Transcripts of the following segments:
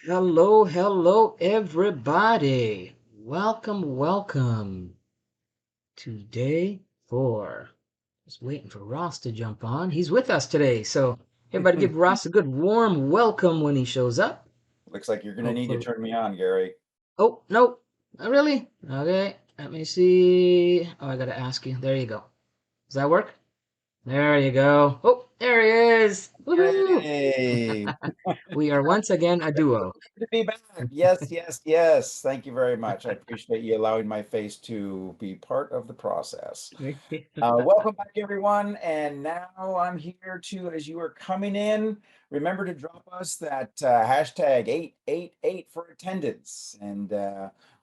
Hello, hello, everybody. Welcome to day 4. Just waiting for Ross to jump on. He's with us today, so everybody give Ross a good warm welcome when he shows up. Looks like you're going to need to Hopefully. turn me on, Gary. Oh, no, not really. Okay, let me see. Oh, I gotta ask you. There you go. Does that work? There you go. Oh, there he is. Woohoo! Yay! We are once again a duo. Good to be back. Yes, yes, yes. Thank you very much. I appreciate you allowing my face to be part of the process. Welcome back, everyone. And now I'm here to, as you are coming in, remember to drop us that hashtag 888 for attendance. And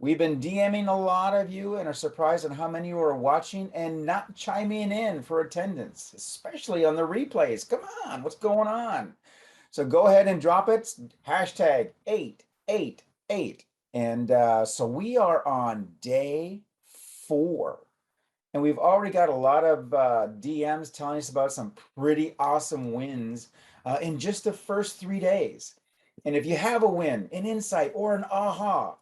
we've been DMing a lot of you and are surprised at how many you are watching and not chiming in for attendance, especially on the replays. Come on, what's going on? So go ahead and drop it. Hashtag 888. And so we are on day 4. And we've already got a lot of DMs telling us about some pretty awesome wins in just the first 3 days. And if you have a win, an insight, or an aha,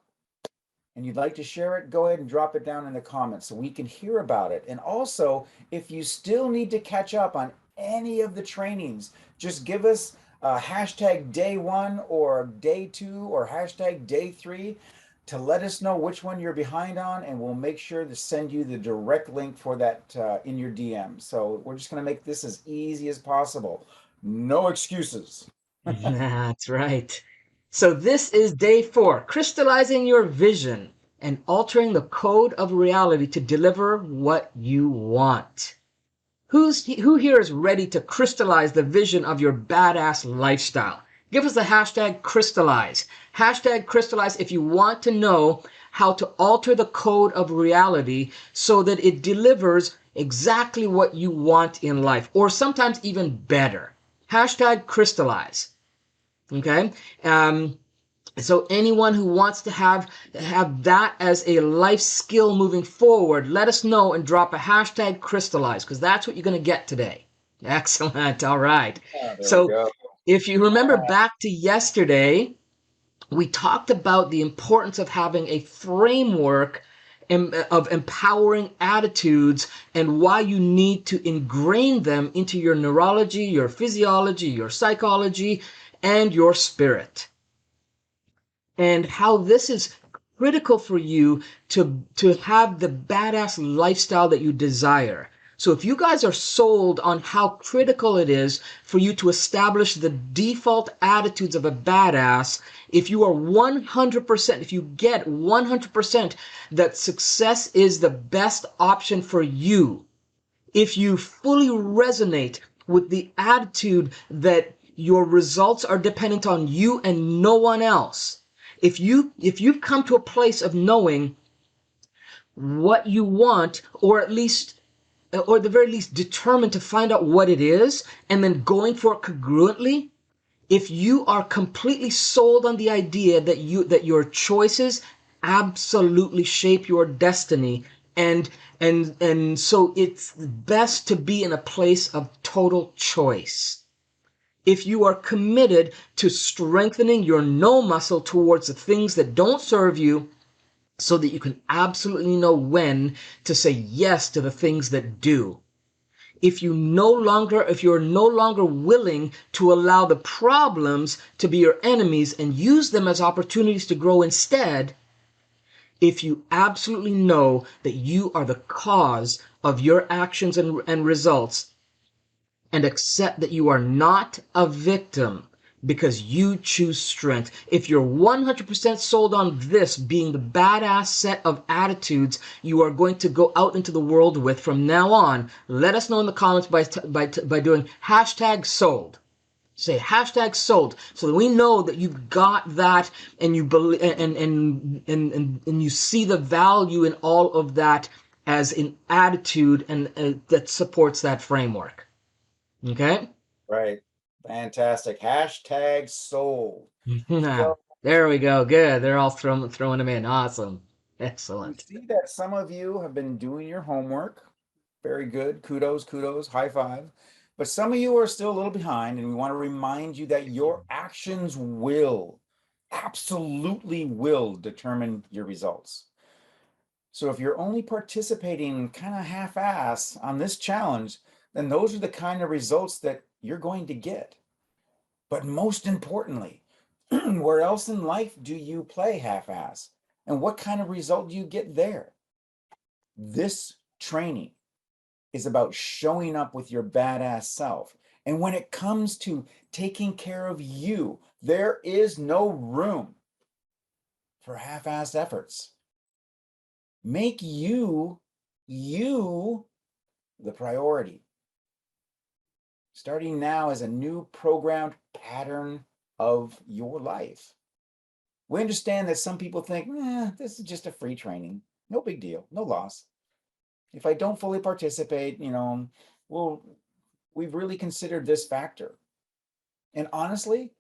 and you'd like to share it, go ahead and drop it down in the comments so we can hear about it. And also, if you still need to catch up on any of the trainings, just give us hashtag day 1 or day 2 or hashtag day 3 to let us know which one you're behind on, and we'll make sure to send you the direct link for that in your DM. So we're just going to make this as easy as possible. No excuses. That's right. So this is day 4, crystallizing your vision and altering the code of reality to deliver what you want. Who here is ready to crystallize the vision of your badass lifestyle? Give us the hashtag crystallize. Hashtag crystallize if you want to know how to alter the code of reality so that it delivers exactly what you want in life, or sometimes even better. Hashtag crystallize. Okay. So anyone who wants to have that as a life skill moving forward, let us know and drop a hashtag crystallize, because that's what you're going to get today. Excellent. All right. There we So go. if you remember back to yesterday, we talked about the importance of having a framework of empowering attitudes and why you need to ingrain them into your neurology, your physiology, your psychology, and your spirit, and how this is critical for you to have the badass lifestyle that you desire. So if you guys are sold on how critical it is for you to establish the default attitudes of a badass, if you are 100%, if you get 100% that success is the best option for you, if you fully resonate with the attitude that your results are dependent on you and no one else, if you've come to a place of knowing what you want, or at least, or at the very least determined to find out what it is and then going for it congruently, if you are completely sold on the idea that your choices absolutely shape your destiny, and so it's best to be in a place of total choice. If you are committed to strengthening your no muscle towards the things that don't serve you, so that you can absolutely know when to say yes to the things that do. If you're no longer willing to allow the problems to be your enemies and use them as opportunities to grow instead, if you absolutely know that you are the cause of your actions and results, and accept that you are not a victim because you choose strength. If you're 100% sold on this being the badass set of attitudes you are going to go out into the world with from now on, let us know in the comments by doing hashtag sold. Say hashtag sold, so that we know that you've got that, and you believe, and you see the value in all of that as an attitude, and that supports that framework. Okay. Right. Fantastic. Hashtag sold. So There we go. Good. They're all throwing them in. Awesome. we Excellent. see that some of you have been doing your homework. Very good. Kudos, kudos, high five. But some of you are still a little behind, and we want to remind you that your actions will absolutely will determine your results. So if you're only participating kind of half-ass on this challenge, then those are the kind of results that you're going to get. But most importantly, where else in life do you play half-ass? And what kind of result do you get there? This training is about showing up with your badass self. And when it comes to taking care of you, there is no room for half-assed efforts. Make you the priority. Starting now as a new programmed pattern of your life. We understand that some people think, this is just a free training. No big deal, no loss. If I don't fully participate, well, we've really considered this factor. And honestly,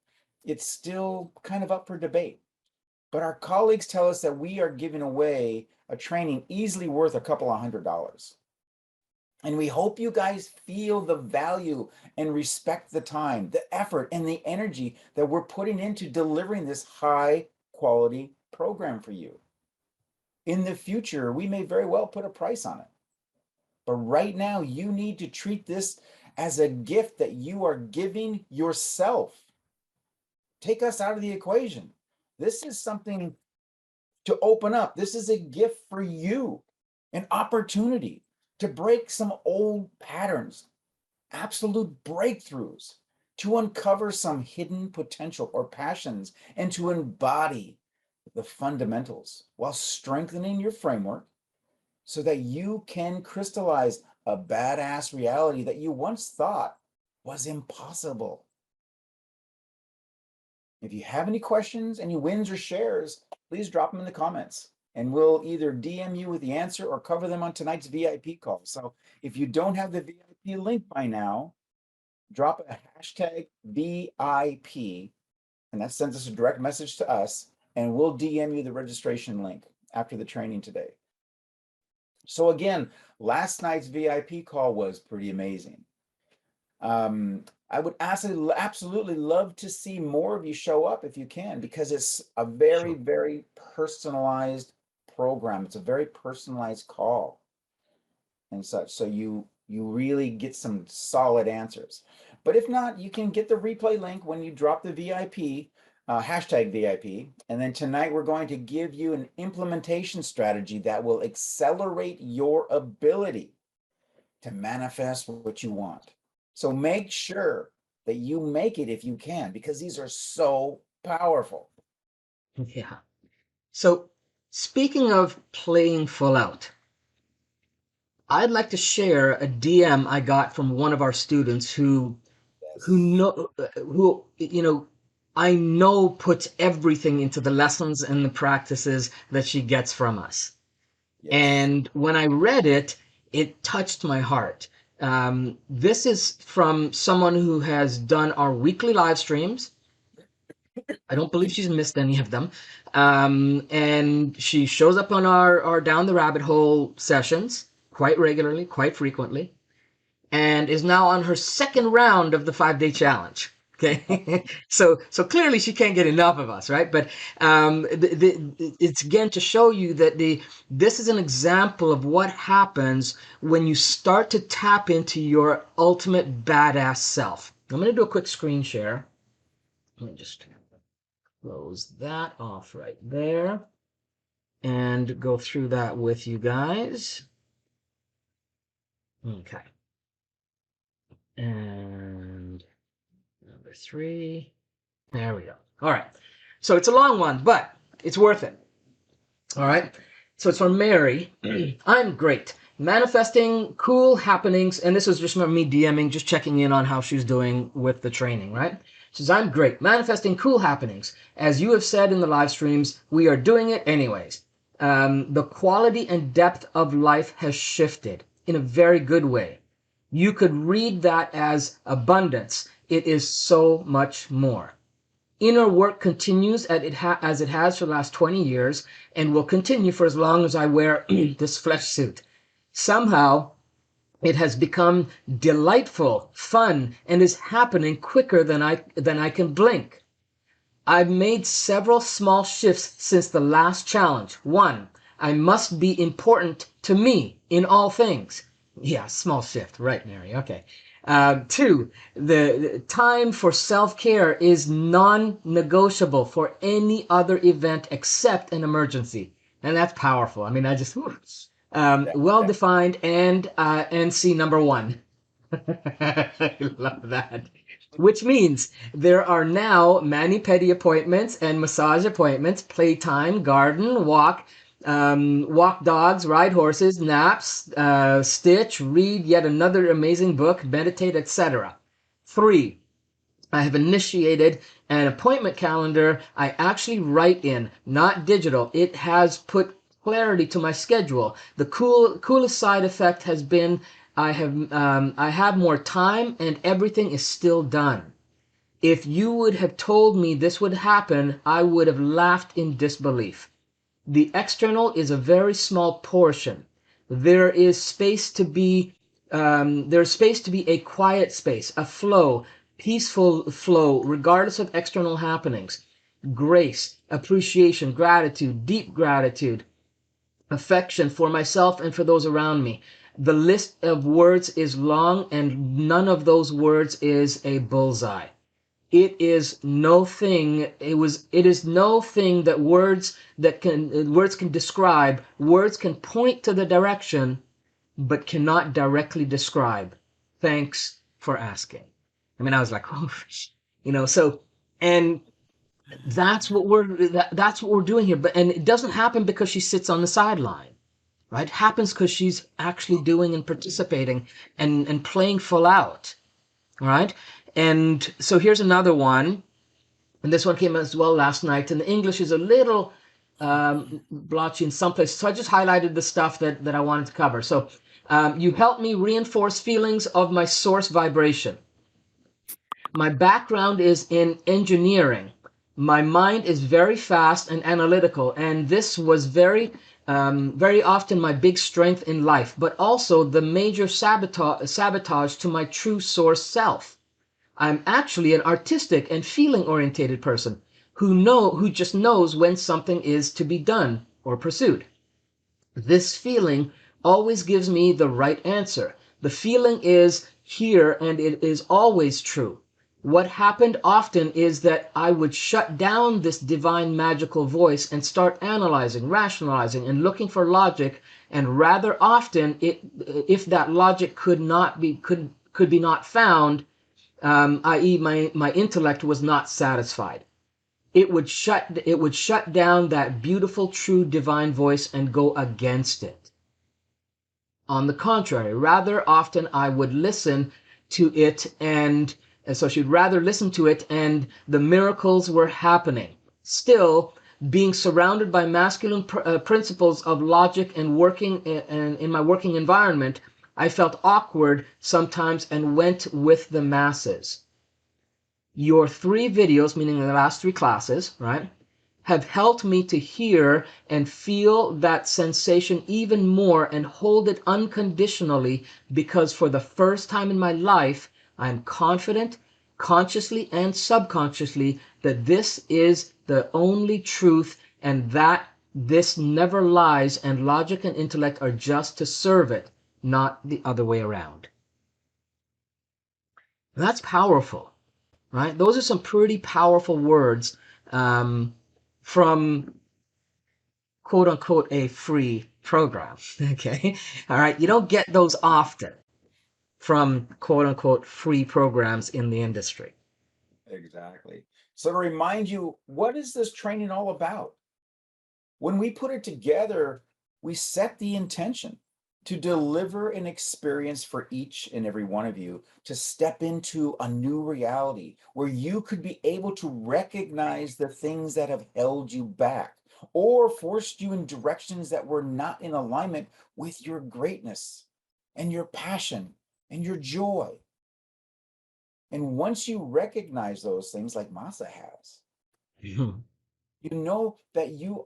it's still kind of up for debate. But our colleagues tell us that we are giving away a training easily worth a couple of $100. And we hope you guys feel the value and respect the time, the effort, and the energy that we're putting into delivering this high quality program for you. In the future, we may very well put a price on it. But right now, you need to treat this as a gift that you are giving yourself. Take us out of the equation. This is something to open up. This is a gift for you, an opportunity to break some old patterns, absolute breakthroughs, to uncover some hidden potential or passions, and to embody the fundamentals while strengthening your framework so that you can crystallize a badass reality that you once thought was impossible. If you have any questions, any wins or shares, please drop them in the comments and we'll either DM you with the answer or cover them on tonight's VIP call. So if you don't have the VIP link by now, drop a hashtag VIP and that sends us a direct message to us and we'll DM you the registration link after the training today. So again, last night's VIP call was pretty amazing. I would absolutely love to see more of you show up if you can, because it's a very, very personalized program. It's a very personalized call and such. So you really get some solid answers. But if not, you can get the replay link when you drop the VIP, hashtag VIP. And then tonight we're going to give you an implementation strategy that will accelerate your ability to manifest what you want. So make sure that you make it if you can, because these are so powerful. Yeah. So speaking of playing full out, I'd like to share a DM I got from one of our students who I know puts everything into the lessons and the practices that she gets from us. Yes. And when I read it, it touched my heart. This is from someone who has done our weekly live streams. I don't believe she's missed any of them. And she shows up on our Down the Rabbit Hole sessions quite regularly, quite frequently, and is now on her second round of the 5-day challenge. Okay, so clearly she can't get enough of us, right? But it's again to show you that this is an example of what happens when you start to tap into your ultimate badass self. I'm going to do a quick screen share. Let me just close that off right there and go through that with you guys. Okay. And number 3. There we go. All right. So it's a long one, but it's worth it. All right. So it's from Mary. I'm great. Manifesting cool happenings. And this was just me DMing, just checking in on how she's doing with the training, right? She says, I'm great. Manifesting cool happenings. As you have said in the live streams, we are doing it anyways. The quality and depth of life has shifted in a very good way. You could read that as abundance. It is so much more. Inner work continues as it has for the last 20 years and will continue for as long as I wear this flesh suit. Somehow, it has become delightful, fun, and is happening quicker than I can blink. I've made several small shifts since the last challenge. 1. I must be important to me in all things. Yeah, small shift. Right, Mary. Okay. 2. The time for self-care is non-negotiable for any other event except an emergency. And that's powerful. I mean, I just, Yeah, yeah. well-defined and NC number 1. I love that. Which means there are now mani-pedi appointments and massage appointments, playtime, garden, walk dogs, ride horses, naps, stitch, read yet another amazing book, meditate, etc. 3. I have initiated an appointment calendar I actually write in, not digital. It has put clarity to my schedule. The coolest side effect has been I have more time and everything is still done. If you would have told me this would happen, I would have laughed in disbelief. The external is a very small portion. There is space to be there's space to be a quiet space, a flow, peaceful flow, regardless of external happenings. Grace, appreciation, gratitude, deep gratitude, affection for myself and for those around me. The list of words is long, and none of those words is a bullseye. It is no thing that words can describe. Words can point to the direction but cannot directly describe. Thanks for asking. I mean, I was like, oh, so, and that's what we're doing here. But and it doesn't happen because she sits on the sideline, right? It happens because she's actually doing and participating and playing full out, right? And so here's another one, and this one came as well last night. And the English is a little blotchy in some places, so I just highlighted the stuff that I wanted to cover. So you helped me reinforce feelings of my source vibration. My background is in engineering. My mind is very fast and analytical, and this was very often my big strength in life, but also the major sabotage to my true source self. I'm actually an artistic and feeling orientated person who just knows when something is to be done or pursued. This feeling always gives me the right answer. The feeling is here and it is always true. What happened often is that I would shut down this divine magical voice and start analyzing, rationalizing, and looking for logic. And rather often, if that logic could be not found, i.e., my intellect was not satisfied. It would shut down that beautiful, true, divine voice and go against it. On the contrary, rather often I would listen to it, and so she'd rather listen to it, and the miracles were happening. Still, being surrounded by masculine principles of logic and working in my working environment, I felt awkward sometimes and went with the masses. Your 3 videos, meaning the last 3 classes, right, have helped me to hear and feel that sensation even more and hold it unconditionally, because for the first time in my life, I am confident, consciously and subconsciously, that this is the only truth and that this never lies, and logic and intellect are just to serve it, not the other way around. That's powerful. Right? Those are some pretty powerful words from quote unquote a free program. Okay. All right. You don't get those often from quote unquote free programs in the industry. Exactly. So to remind you, what is this training all about? When we put it together, we set the intention to deliver an experience for each and every one of you to step into a new reality where you could be able to recognize the things that have held you back or forced you in directions that were not in alignment with your greatness and your passion and your joy. And once you recognize those things, like Masa has, you know that you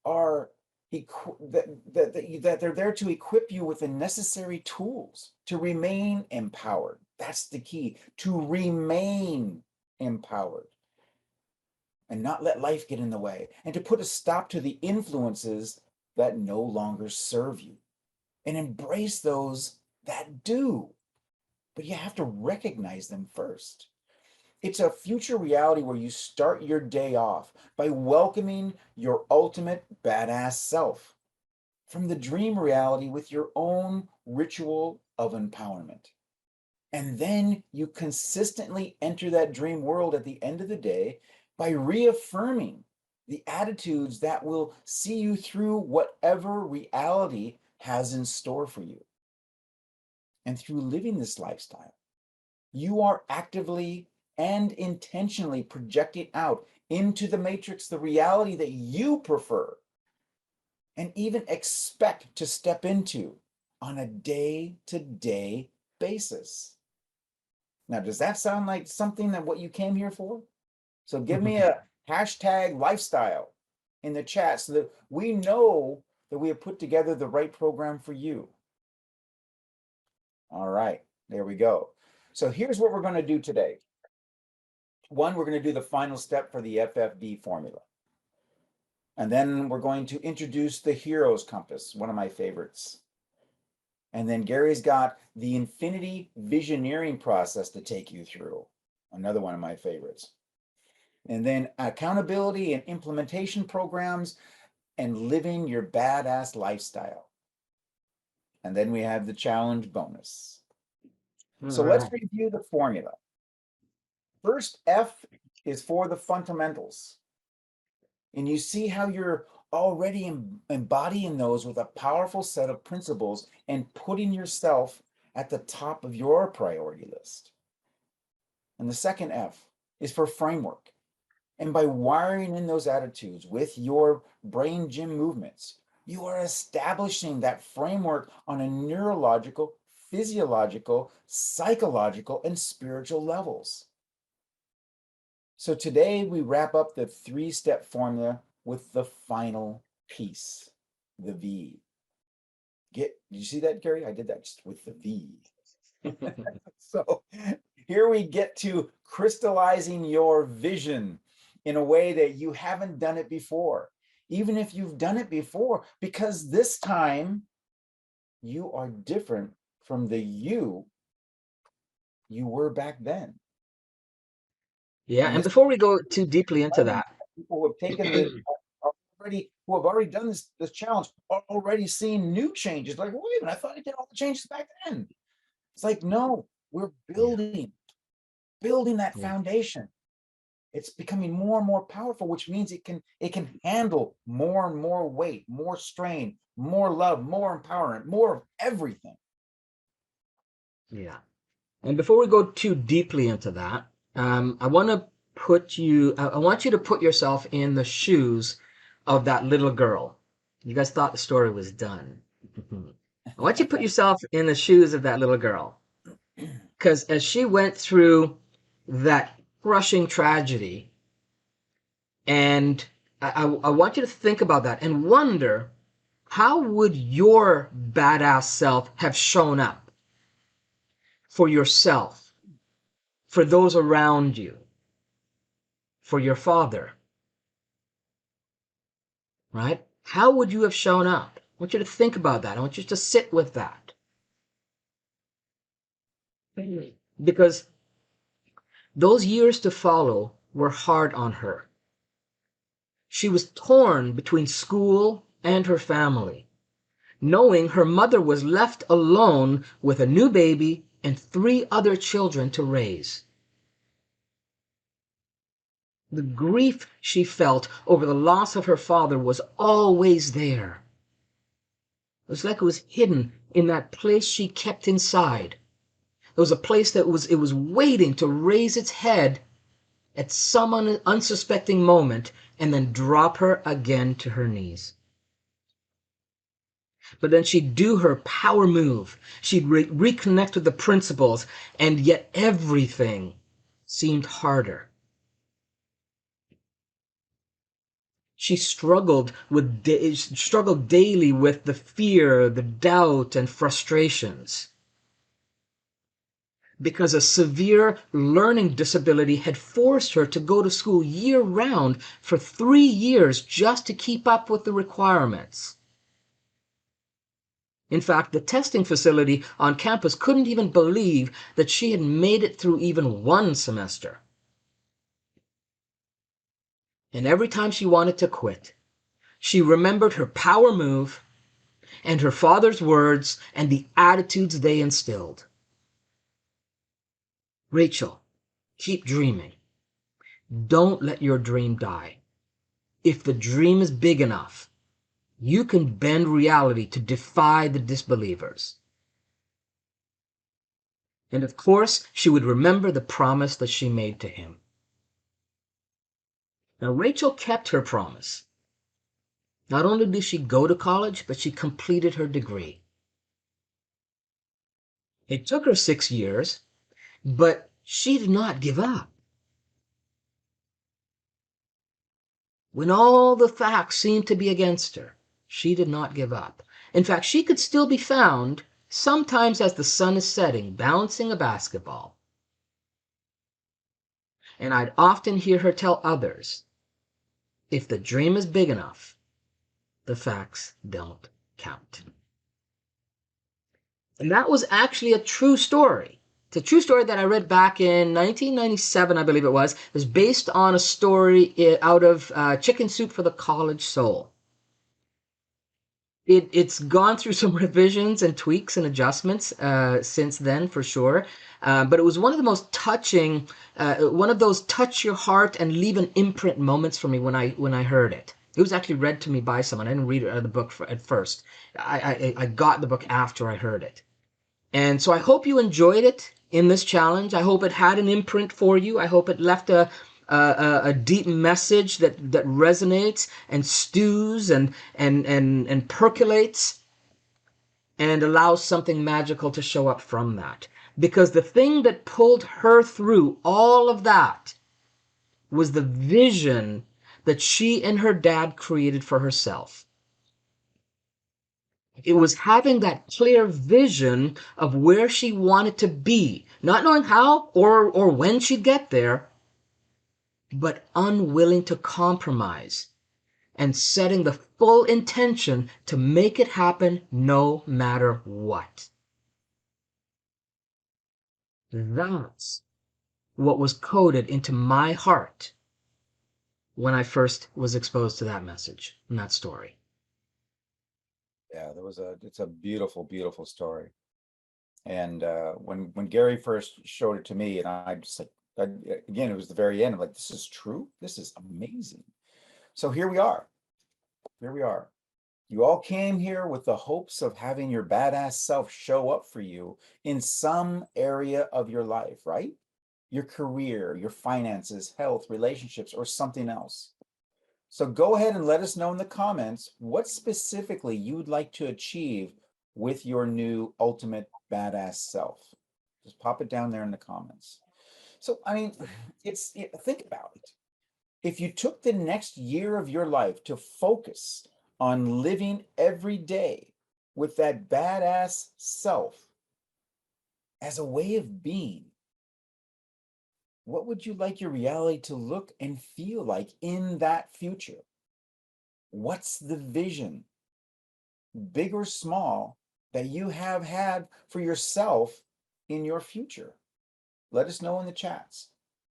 are that they're there to equip you with the necessary tools to remain empowered. That's the key, to remain empowered. and not let life get in the way, and to put a stop to the influences that no longer serve you, and embrace those that do. But you have to recognize them first. It's a future reality where you start your day off by welcoming your ultimate badass self from the dream reality with your own ritual of empowerment. And then you consistently enter that dream world at the end of the day by reaffirming the attitudes that will see you through whatever reality has in store for you. And through living this lifestyle, you are actively and intentionally projecting out into the matrix the reality that you prefer and even expect to step into on a day-to-day basis. Now, does that sound like something that what you came here for? So give me a hashtag lifestyle in the chat so that we know that we have put together the right program for you. All right, there we go. So here's what we're going to do today. One, we're going to do the final step for the FFV formula. And then we're going to introduce the Hero's Compass, one of my favorites. And then Gary's got the Infinity Visioneering process to take you through, another one of my favorites. And then accountability and implementation programs and living your badass lifestyle. And then we have the challenge bonus. So let's review the formula. First, F is for the fundamentals. And you see how you're already embodying those with a powerful set of principles and putting yourself at the top of your priority list. And the second F is for framework. And by wiring in those attitudes with your brain gym movements, you are establishing that framework on a neurological, physiological, psychological, and spiritual levels. So today we wrap up the 3-step formula with the final piece, the V. Did you see that, Gary? I did that just with the V. So here we get to crystallizing your vision in a way that you haven't done it before, even if you've done it before, because this time you are different from the you were back then. Yeah, and before we go too deeply into that, people who have taken the who have already done this challenge are already seeing new changes. Like, wait a minute, I thought I did all the changes back then. It's like, no, we're building that foundation. It's becoming more and more powerful, which means it can handle more and more weight, more strain, more love, more empowerment, more of everything. Yeah. And before we go too deeply into that, I want to I want you to put yourself in the shoes of that little girl. You guys thought the story was done. I want you to put yourself in the shoes of that little girl. Because as she went through that crushing tragedy, and I want you to think about that and wonder, how would your badass self have shown up for yourself, for those around you, for your father, right? How would you have shown up? I want you to think about that. I want you to sit with that. Because those years to follow were hard on her. She was torn between school and her family, knowing her mother was left alone with a new baby and 3 other children to raise. The grief she felt over the loss of her father was always there. It was like it was hidden in that place she kept inside. It was a place that it was waiting to raise its head at some unsuspecting moment and then drop her again to her knees. But then she'd do her power move. She'd reconnect with the principles, and yet everything seemed harder. She struggled daily with the fear, the doubt, and frustrations. because a severe learning disability had forced her to go to school year-round for 3 years just to keep up with the requirements. In fact, the testing facility on campus couldn't even believe that she had made it through even one semester. And every time she wanted to quit, she remembered her power move and her father's words and the attitudes they instilled. Rachel, keep dreaming. Don't let your dream die. If the dream is big enough, you can bend reality to defy the disbelievers. And of course, she would remember the promise that she made to him. Now, Rachel kept her promise. Not only did she go to college, but she completed her degree. It took her 6 years, but she did not give up. When all the facts seemed to be against her, she did not give up. In fact, she could still be found, sometimes as the sun is setting, bouncing a basketball. And I'd often hear her tell others, if the dream is big enough, the facts don't count. And that was actually a true story. It's a true story that I read back in 1997, I believe it was. It was based on a story out of Chicken Soup for the College Soul. It's gone through some revisions and tweaks and adjustments since then, for sure. But it was one of the most touching, one of those touch your heart and leave an imprint moments for me when I heard it. It was actually read to me by someone. I didn't read it out of the book at first. I got the book after I heard it. And so I hope you enjoyed it in this challenge. I hope it had an imprint for you. I hope it left a deep message that resonates and stews and percolates and allows something magical to show up from that. Because the thing that pulled her through all of that was the vision that she and her dad created for herself. It was having that clear vision of where she wanted to be, not knowing how or when she'd get there, but unwilling to compromise and setting the full intention to make it happen no matter what. That's what was coded into my heart when I first was exposed to that message and that story. Yeah, it's a beautiful, beautiful story. And when Gary first showed it to me, and I just like, again, it was the very end. I'm like, this is true. This is amazing. So here we are. Here we are. You all came here with the hopes of having your badass self show up for you in some area of your life, right? Your career, your finances, health, relationships, or something else. So go ahead and let us know in the comments what specifically you would like to achieve with your new ultimate badass self. Just pop it down there in the comments. So, I mean, think about it. If you took the next year of your life to focus on living every day with that badass self as a way of being, what would you like your reality to look and feel like in that future? What's the vision, big or small, that you have had for yourself in your future? Let us know in the chats.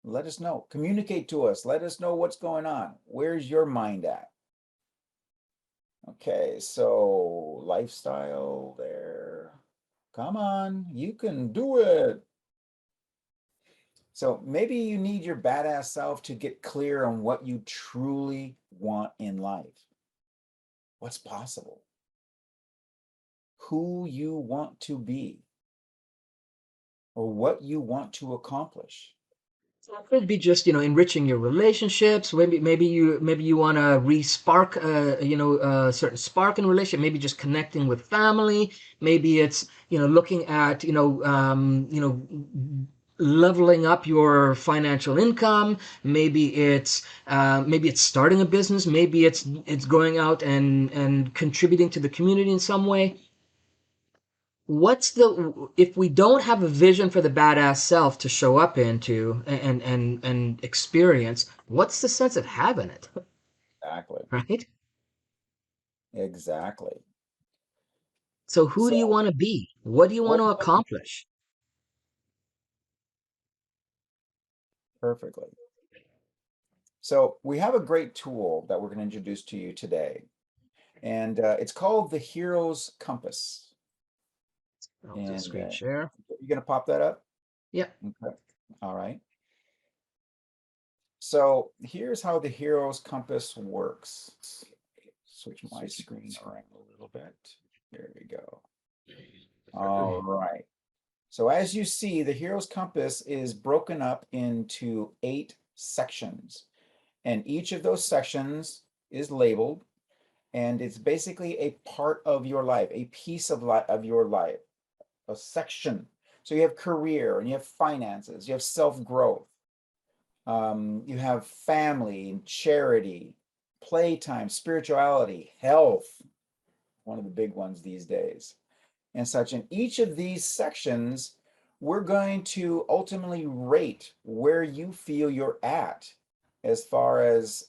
Let us know. Communicate to us. Let us know what's going on. Where's your mind at? Okay, so lifestyle there. Come on, you can do it. So maybe you need your badass self to get clear on what you truly want in life. What's possible? Who you want to be, or what you want to accomplish. So it could be just enriching your relationships. Maybe you want to re-spark a certain spark in relationship. Maybe just connecting with family. Maybe it's looking at leveling up your financial income. Maybe it's starting a business. Maybe it's going out and contributing to the community in some way. what's the if we don't have a vision for the badass self to show up into and experience, what's the sense of having it? Exactly. Right? Exactly. So who do you So want to be? What do you want what to what accomplish? perfectly. So we have a great tool that we're going to introduce to you today, and it's called the Hero's Compass. I'll do a And screen share. you're going to pop that up? Yeah. Okay. All right. So here's how the Hero's Compass works. Switch my screen around a little bit. There we go. All right. So as you see, the Hero's Compass is broken up into 8 sections, and each of those sections is labeled, and it's basically a part of your life, a piece of your life, a section. So you have career, and you have finances, you have self-growth, you have family and charity, playtime, spirituality, health, one of the big ones these days, and such. In each of these sections, we're going to ultimately rate where you feel you're at as far as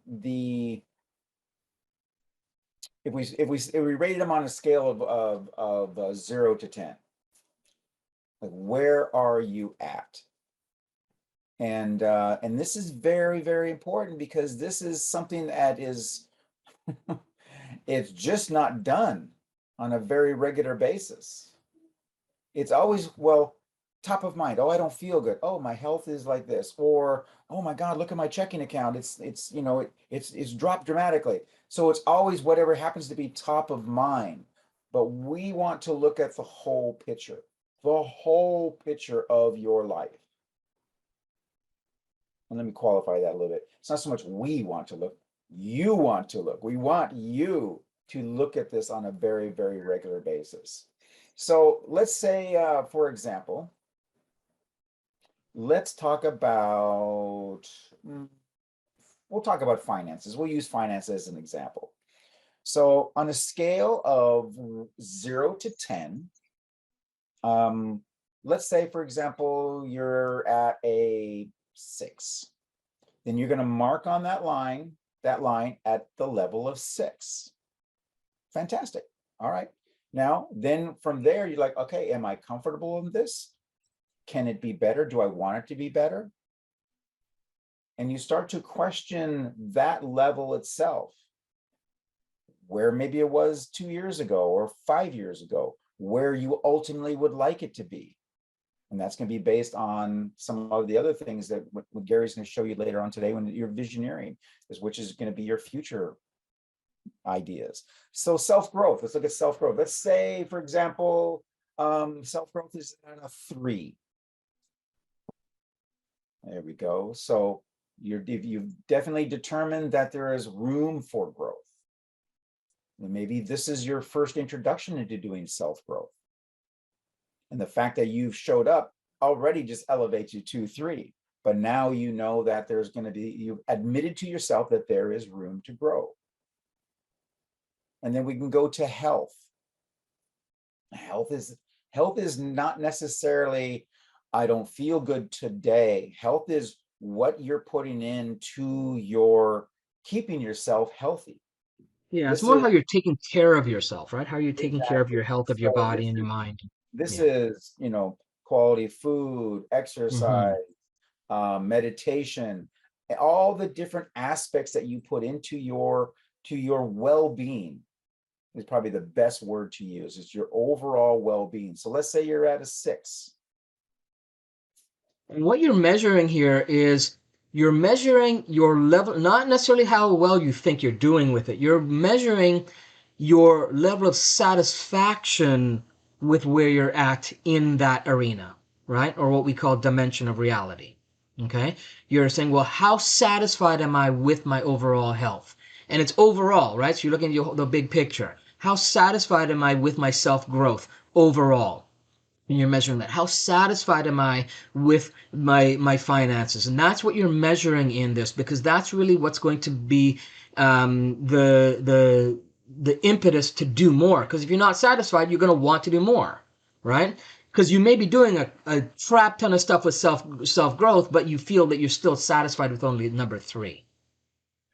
the if we rated them on a scale of 0 to 10, like where are you at? And this is very, very important because this is something that is it's just not done on a very regular basis. It's always, well, top of mind. Oh, I don't feel good. Oh, my health is like this. Or, oh my God, look at my checking account. It's dropped dramatically. So it's always whatever happens to be top of mind. But we want to look at the whole picture of your life. And let me qualify that a little bit. It's not so much we want to look, you want to look. We want you to look at this on a very, very regular basis. So let's say, for example, let's talk about, we'll talk about finances. We'll use finance as an example. So on a scale of 0 to 10, um, let's say, for example, you're at a 6. Then you're going to mark on that line at the level of 6. Fantastic. All right. Now, then from there, you're like, okay, am I comfortable in this? Can it be better? Do I want it to be better? And you start to question that level itself, where maybe it was 2 years ago or 5 years ago, where you ultimately would like it to be. And that's going to be based on some of the other things that what Gary's going to show you later on today when you're visioneering, which is going to be your future ideas. So self-growth, let's look at self-growth. Let's say, for example, self-growth is at a 3. There we go. So you've definitely determined that there is room for growth. And maybe this is your first introduction into doing self-growth. And the fact that you've showed up already just elevates you to 3. But now you know that there's going to be, you've admitted to yourself that there is room to grow. And then we can go to health. Health is not necessarily, I don't feel good today. Health is what you're putting into your keeping yourself healthy. Yeah, it's This more is how you're taking care of yourself, right? How you're taking care of exactly. your health of your So body and your mind. this Yeah. is, quality food, exercise, Hmm. meditation, all the different aspects that you put into your well-being is probably the best word to use. It's your overall well-being. So let's say you're at a 6. And what you're measuring here is you're measuring your level, not necessarily how well you think you're doing with it. You're measuring your level of satisfaction with where you're at in that arena, right? Or what we call dimension of reality. Okay? You're saying, well, how satisfied am I with my overall health? And it's overall, right? So you're looking at the big picture. How satisfied am I with my self growth overall? And you're measuring that. How satisfied am I with my finances? And that's what you're measuring in this, because that's really what's going to be the the impetus to do more. Because if you're not satisfied, you're going to want to do more, right? Because you may be doing a crap ton of stuff with self growth, but you feel that you're still satisfied with only number three.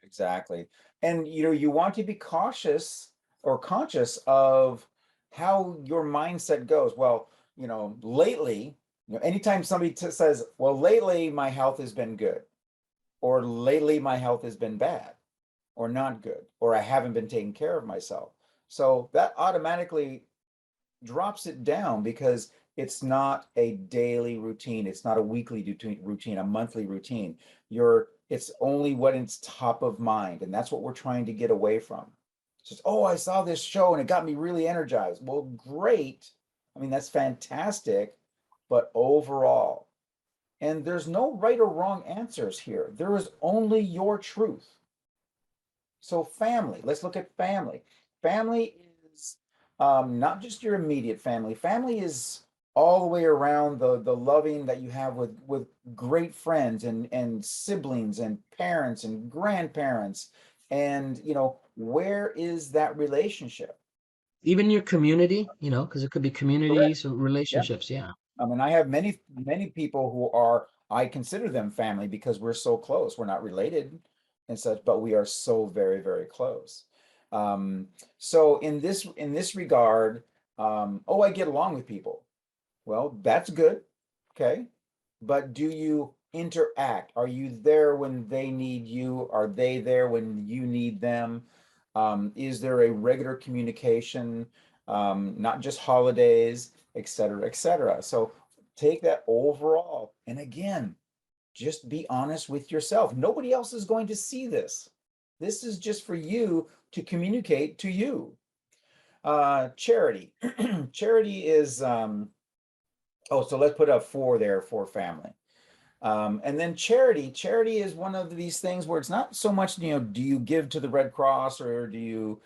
Exactly. And you want to be cautious or conscious of how your mindset goes. Well, lately, anytime somebody says, well, lately my health has been good, or lately my health has been bad, or not good, or I haven't been taking care of myself. So that automatically drops it down because it's not a daily routine. It's not a weekly routine, a monthly routine. It's only when it's top of mind. And that's what we're trying to get away from. It's just, oh, I saw this show and it got me really energized. Well, great. I mean, that's fantastic. But overall, and there's no right or wrong answers here. There is only your truth. So family, let's look at family. Family is not just your immediate family. Family is all the way around the loving that you have with great friends and siblings and parents and grandparents. And where is that relationship? Even your community, because it could be Correct. communities or Yeah. relationships. Yeah. I mean, I have many people who I consider them family because we're so close. We're not related and such, but we are so very, very close. Um, so in this regard, oh, I get along with people. Well, that's good. Okay. But do you interact? Are you there when they need you? Are they there when you need them? Is there a regular communication, not just holidays, et cetera, et cetera? So take that overall. And again, just be honest with yourself. Nobody else is going to see this. This is just for you to communicate to you. Charity. Charity is, oh, so let's put a 4 there for family. And then charity is one of these things where it's not so much, do you give to the Red Cross or do you,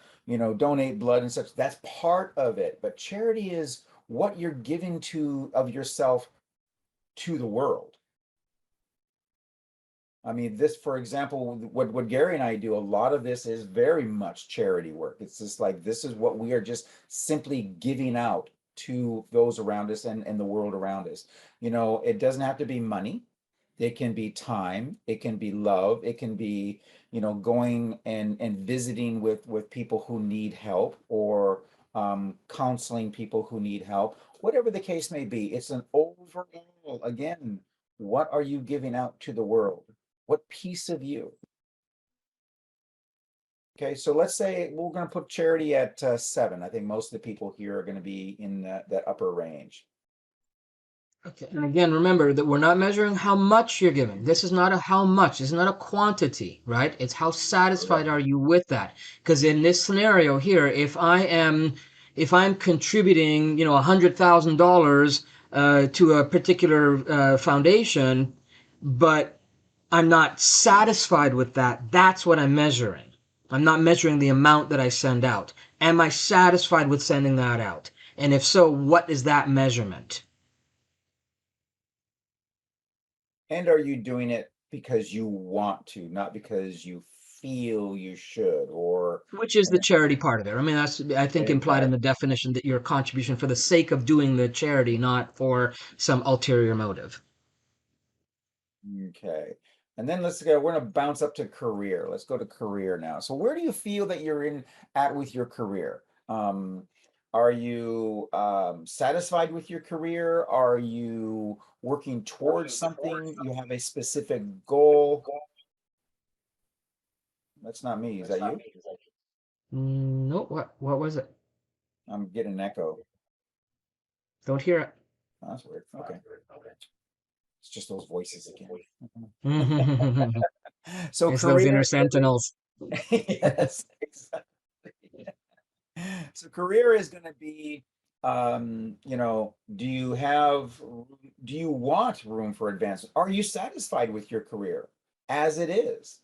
donate blood and such? That's part of it. But charity is what you're giving of yourself to the world. I mean, this, for example, what Gary and I do, a lot of this is very much charity work. It's just like this is what we are just simply giving out to those around us and the world around us. It doesn't have to be money. It can be time, it can be love, it can be, going and visiting with people who need help or counseling people who need help, whatever the case may be. It's an overall, again, what are you giving out to the world? What piece of you? Okay, so let's say we're going to put charity at 7. I think most of the people here are going to be in that upper range. Okay. And again, remember that we're not measuring how much you're giving. This is not a how much. This is not a quantity, right? It's how satisfied Correct. are you with that? Because in this scenario here, if I'm contributing, $100,000 to a particular foundation, but I'm not satisfied with that, that's what I'm measuring. I'm not measuring the amount that I send out. Am I satisfied with sending that out? And if so, what is that measurement? And are you doing it because you want to, not because you feel you should, or Which is the charity part of it. I mean, that's, I think, implied in the exactly. definition that your contribution for the sake of doing the charity, not for some ulterior motive. Okay. And then let's go, we're going to bounce up to career. Let's go to career now. So where do you feel that you're at with your career? Are you satisfied with your career? Are you working towards something? You have a specific goal? That's not me. Is that you? No, what was it? I'm getting an echo. Don't hear it. Oh, that's weird. Okay. It's just those voices again. So It's those inner career, sentinels. yes, exactly. So career is going to be, do you want room for advancement? Are you satisfied with your career as it is?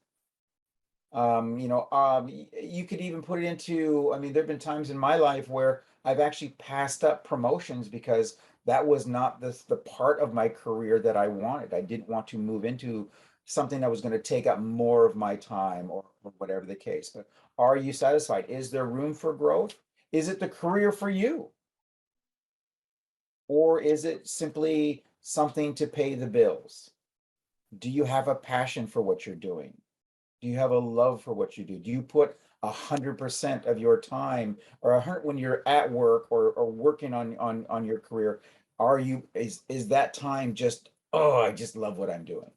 You could even put it into, I mean, there have been times in my life where I've actually passed up promotions because that was not the part of my career that I wanted. I didn't want to move into something that was going to take up more of my time or or whatever the case. But are you satisfied? Is there room for growth? Is it the career for you? Or is it simply something to pay the bills? Do you have a passion for what you're doing? Do you have a love for what you do? Do you put 100% of your time, or 100 when you're at work or working on your career? Is that time just, oh, I just love what I'm doing?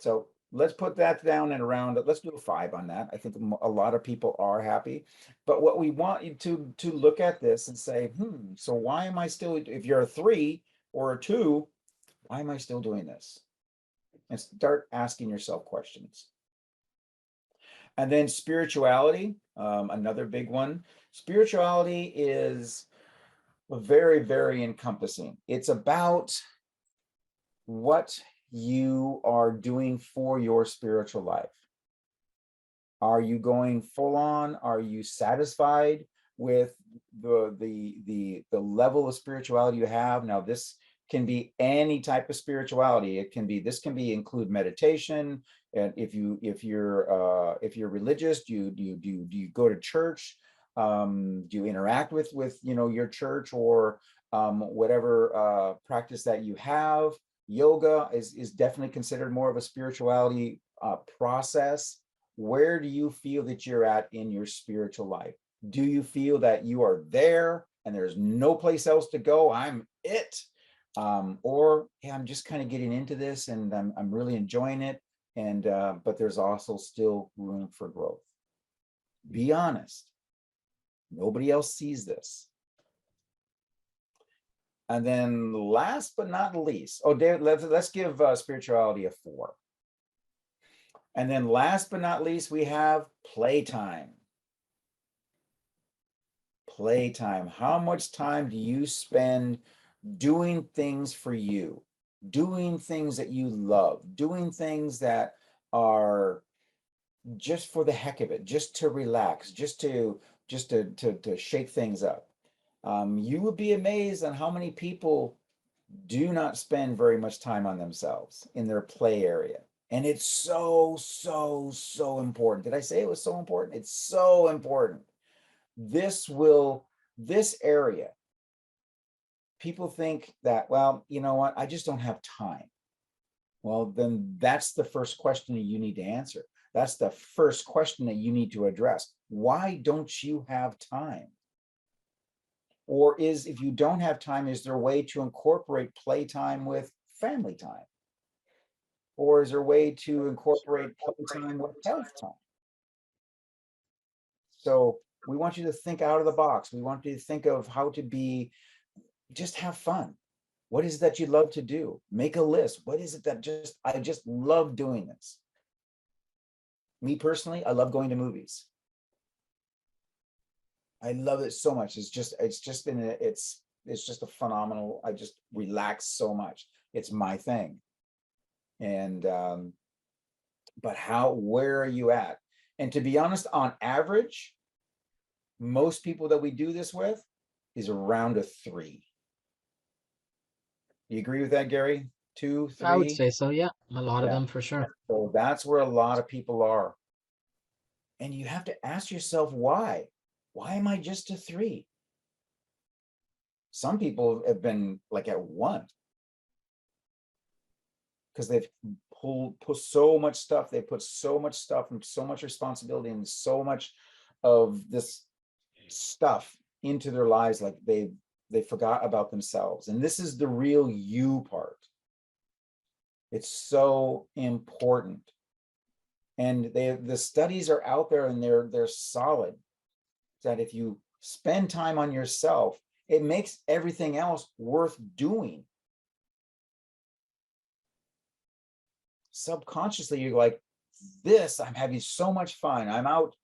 So let's put that down and around. Let's do a 5 on that. I think a lot of people are happy, but what we want you to look at this and say, so why am I still? If you're a 3 or a 2, why am I still doing this? And start asking yourself questions. And then spirituality, another big one. Spirituality is very, very encompassing. It's about what you are doing for your spiritual life. Are you going full on? Are you satisfied with the level of spirituality you have? Now, this can be any type of spirituality. This can be include meditation. And if you're religious, do you go to church? Do you interact with your church or whatever practice that you have? Yoga is definitely considered more of a spirituality process. Where do you feel that you're at in your spiritual life? Do you feel that you are there and there's no place else to go? I'm it. Or yeah, I'm just kind of getting into this and I'm really enjoying it. And but there's also still room for growth. Be honest. Nobody else sees this. And then last but not least, David, let's give spirituality a 4. And then last but not least, we have playtime. Playtime. How much time do you spend doing things for you, doing things that you love, doing things that are just for the heck of it, just to relax, just to shake things up? You would be amazed on how many people do not spend very much time on themselves in their play area. And it's so, so, so important. Did I say it was so important? It's so important. This area, people think that, well, you know what? I just don't have time. Well, then that's the first question that you need to answer. That's the first question that you need to address. Why don't you have time? Or if you don't have time, is there a way to incorporate playtime with family time? Or is there a way to incorporate playtime with health time? So we want you to think out of the box. We want you to think of how to just have fun. What is it that you love to do? Make a list. What is it that I just love doing this? Me personally, I love going to movies. I love it so much. It's just a phenomenal, I just relax so much. It's my thing. And but where are you at? And to be honest, on average, most people that we do this with is around a 3. You agree with that, Gary? 2, I would 3? say so, yeah. A lot of Yeah. them for sure. So that's where a lot of people are. And you have to ask yourself why. Why am I just a 3? Some people have been like at 1 because they've put so much stuff, they put so much stuff and so much responsibility and so much of this stuff into their lives, like they forgot about themselves. And this is the real you part. It's so important. And the studies are out there and they're solid, that if you spend time on yourself, it makes everything else worth doing. Subconsciously, you're like, this, I'm having so much fun. I'm out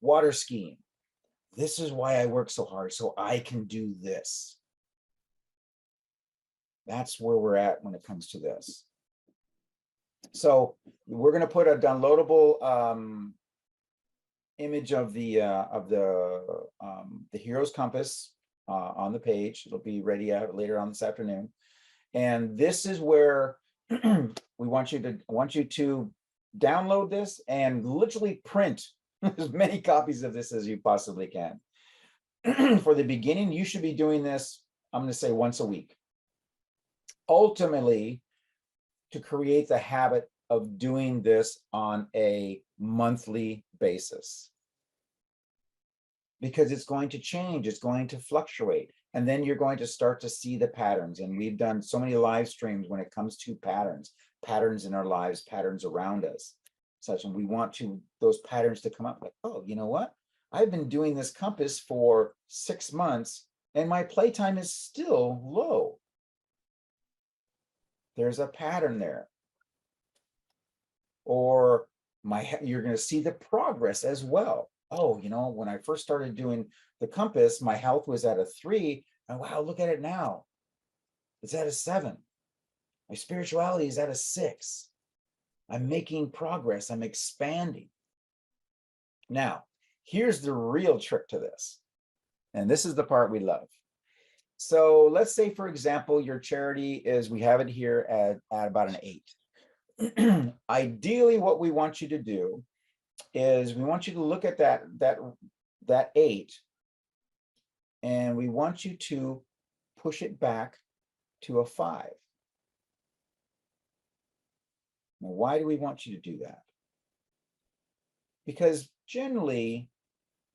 water skiing. This is why I work so hard, so I can do this. That's where we're at when it comes to this. So we're going to put a downloadable image of the Hero's Compass on the page. It'll be ready out later on this afternoon. And this is where we want you to download this and literally print as many copies of this as you possibly can. For the beginning, you should be doing this, I'm going to say, once a week. Ultimately, to create the habit of doing this on a monthly basis. Because it's going to change, it's going to fluctuate, and then you're going to start to see the patterns. And we've done so many live streams when it comes to patterns in our lives, patterns around us, such, and we want those patterns to come up like, oh, you know what? I've been doing this compass for 6 months and my playtime is still low. There's a pattern there. Or you're going to see the progress as well. Oh, you know, when I first started doing the compass, my health was at a 3. And wow, look at it now. It's at a 7. My spirituality is at a 6. I'm making progress. I'm expanding. Now, here's the real trick to this. And this is the part we love. So let's say, for example, your charity is, we have it here at about an 8. Ideally, what we want you to do is we want you to look at that 8, and we want you to push it back to a 5. Now, why do we want you to do that? Because generally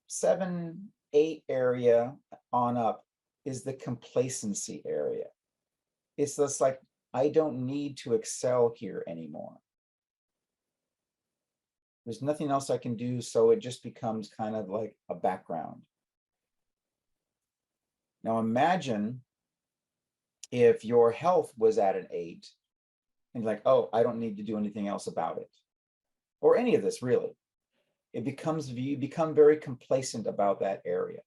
7, 8 area on up is the complacency area. It's just like, I don't need to excel here anymore. There's nothing else I can do, so it just becomes kind of like a background. Now imagine if your health was at an 8 and like, oh, I don't need to do anything else about it, or any of this really. You become very complacent about that area.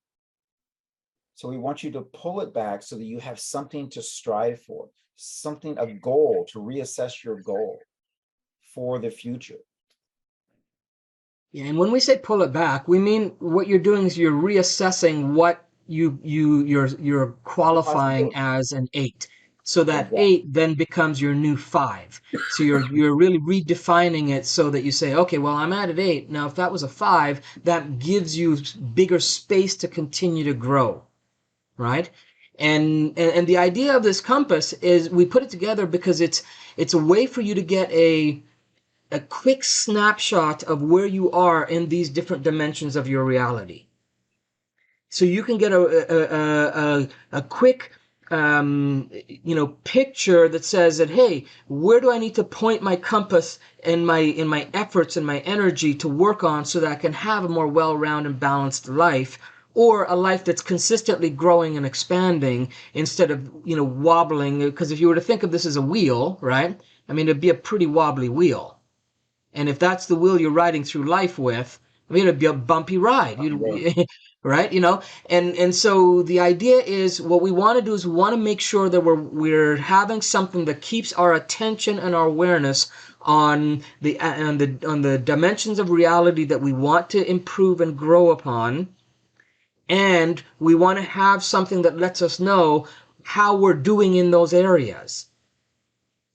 So we want you to pull it back so that you have something to strive for, a goal, to reassess your goal for the future. Yeah, and when we say pull it back, we mean what you're doing is you're reassessing what you're qualifying as an 8. So that Exactly. 8 then becomes your new 5. So you're really redefining it so that you say, okay, well, I'm at an 8. Now, if that was a 5, that gives you bigger space to continue to grow, right? And the idea of this compass is we put it together because it's a way for you to get a quick snapshot of where you are in these different dimensions of your reality. So you can get a quick picture that says that, hey, where do I need to point my compass and in my efforts and my energy to work on so that I can have a more well-rounded and balanced life, or a life that's consistently growing and expanding instead of wobbling. Because if you were to think of this as a wheel, right? I mean, it'd be a pretty wobbly wheel. And if that's the wheel you're riding through life with, I mean, it'd be a bumpy ride, right? And so the idea is, what we want to do is we want to make sure that we're having something that keeps our attention and our awareness on the dimensions of reality that we want to improve and grow upon, and we want to have something that lets us know how we're doing in those areas,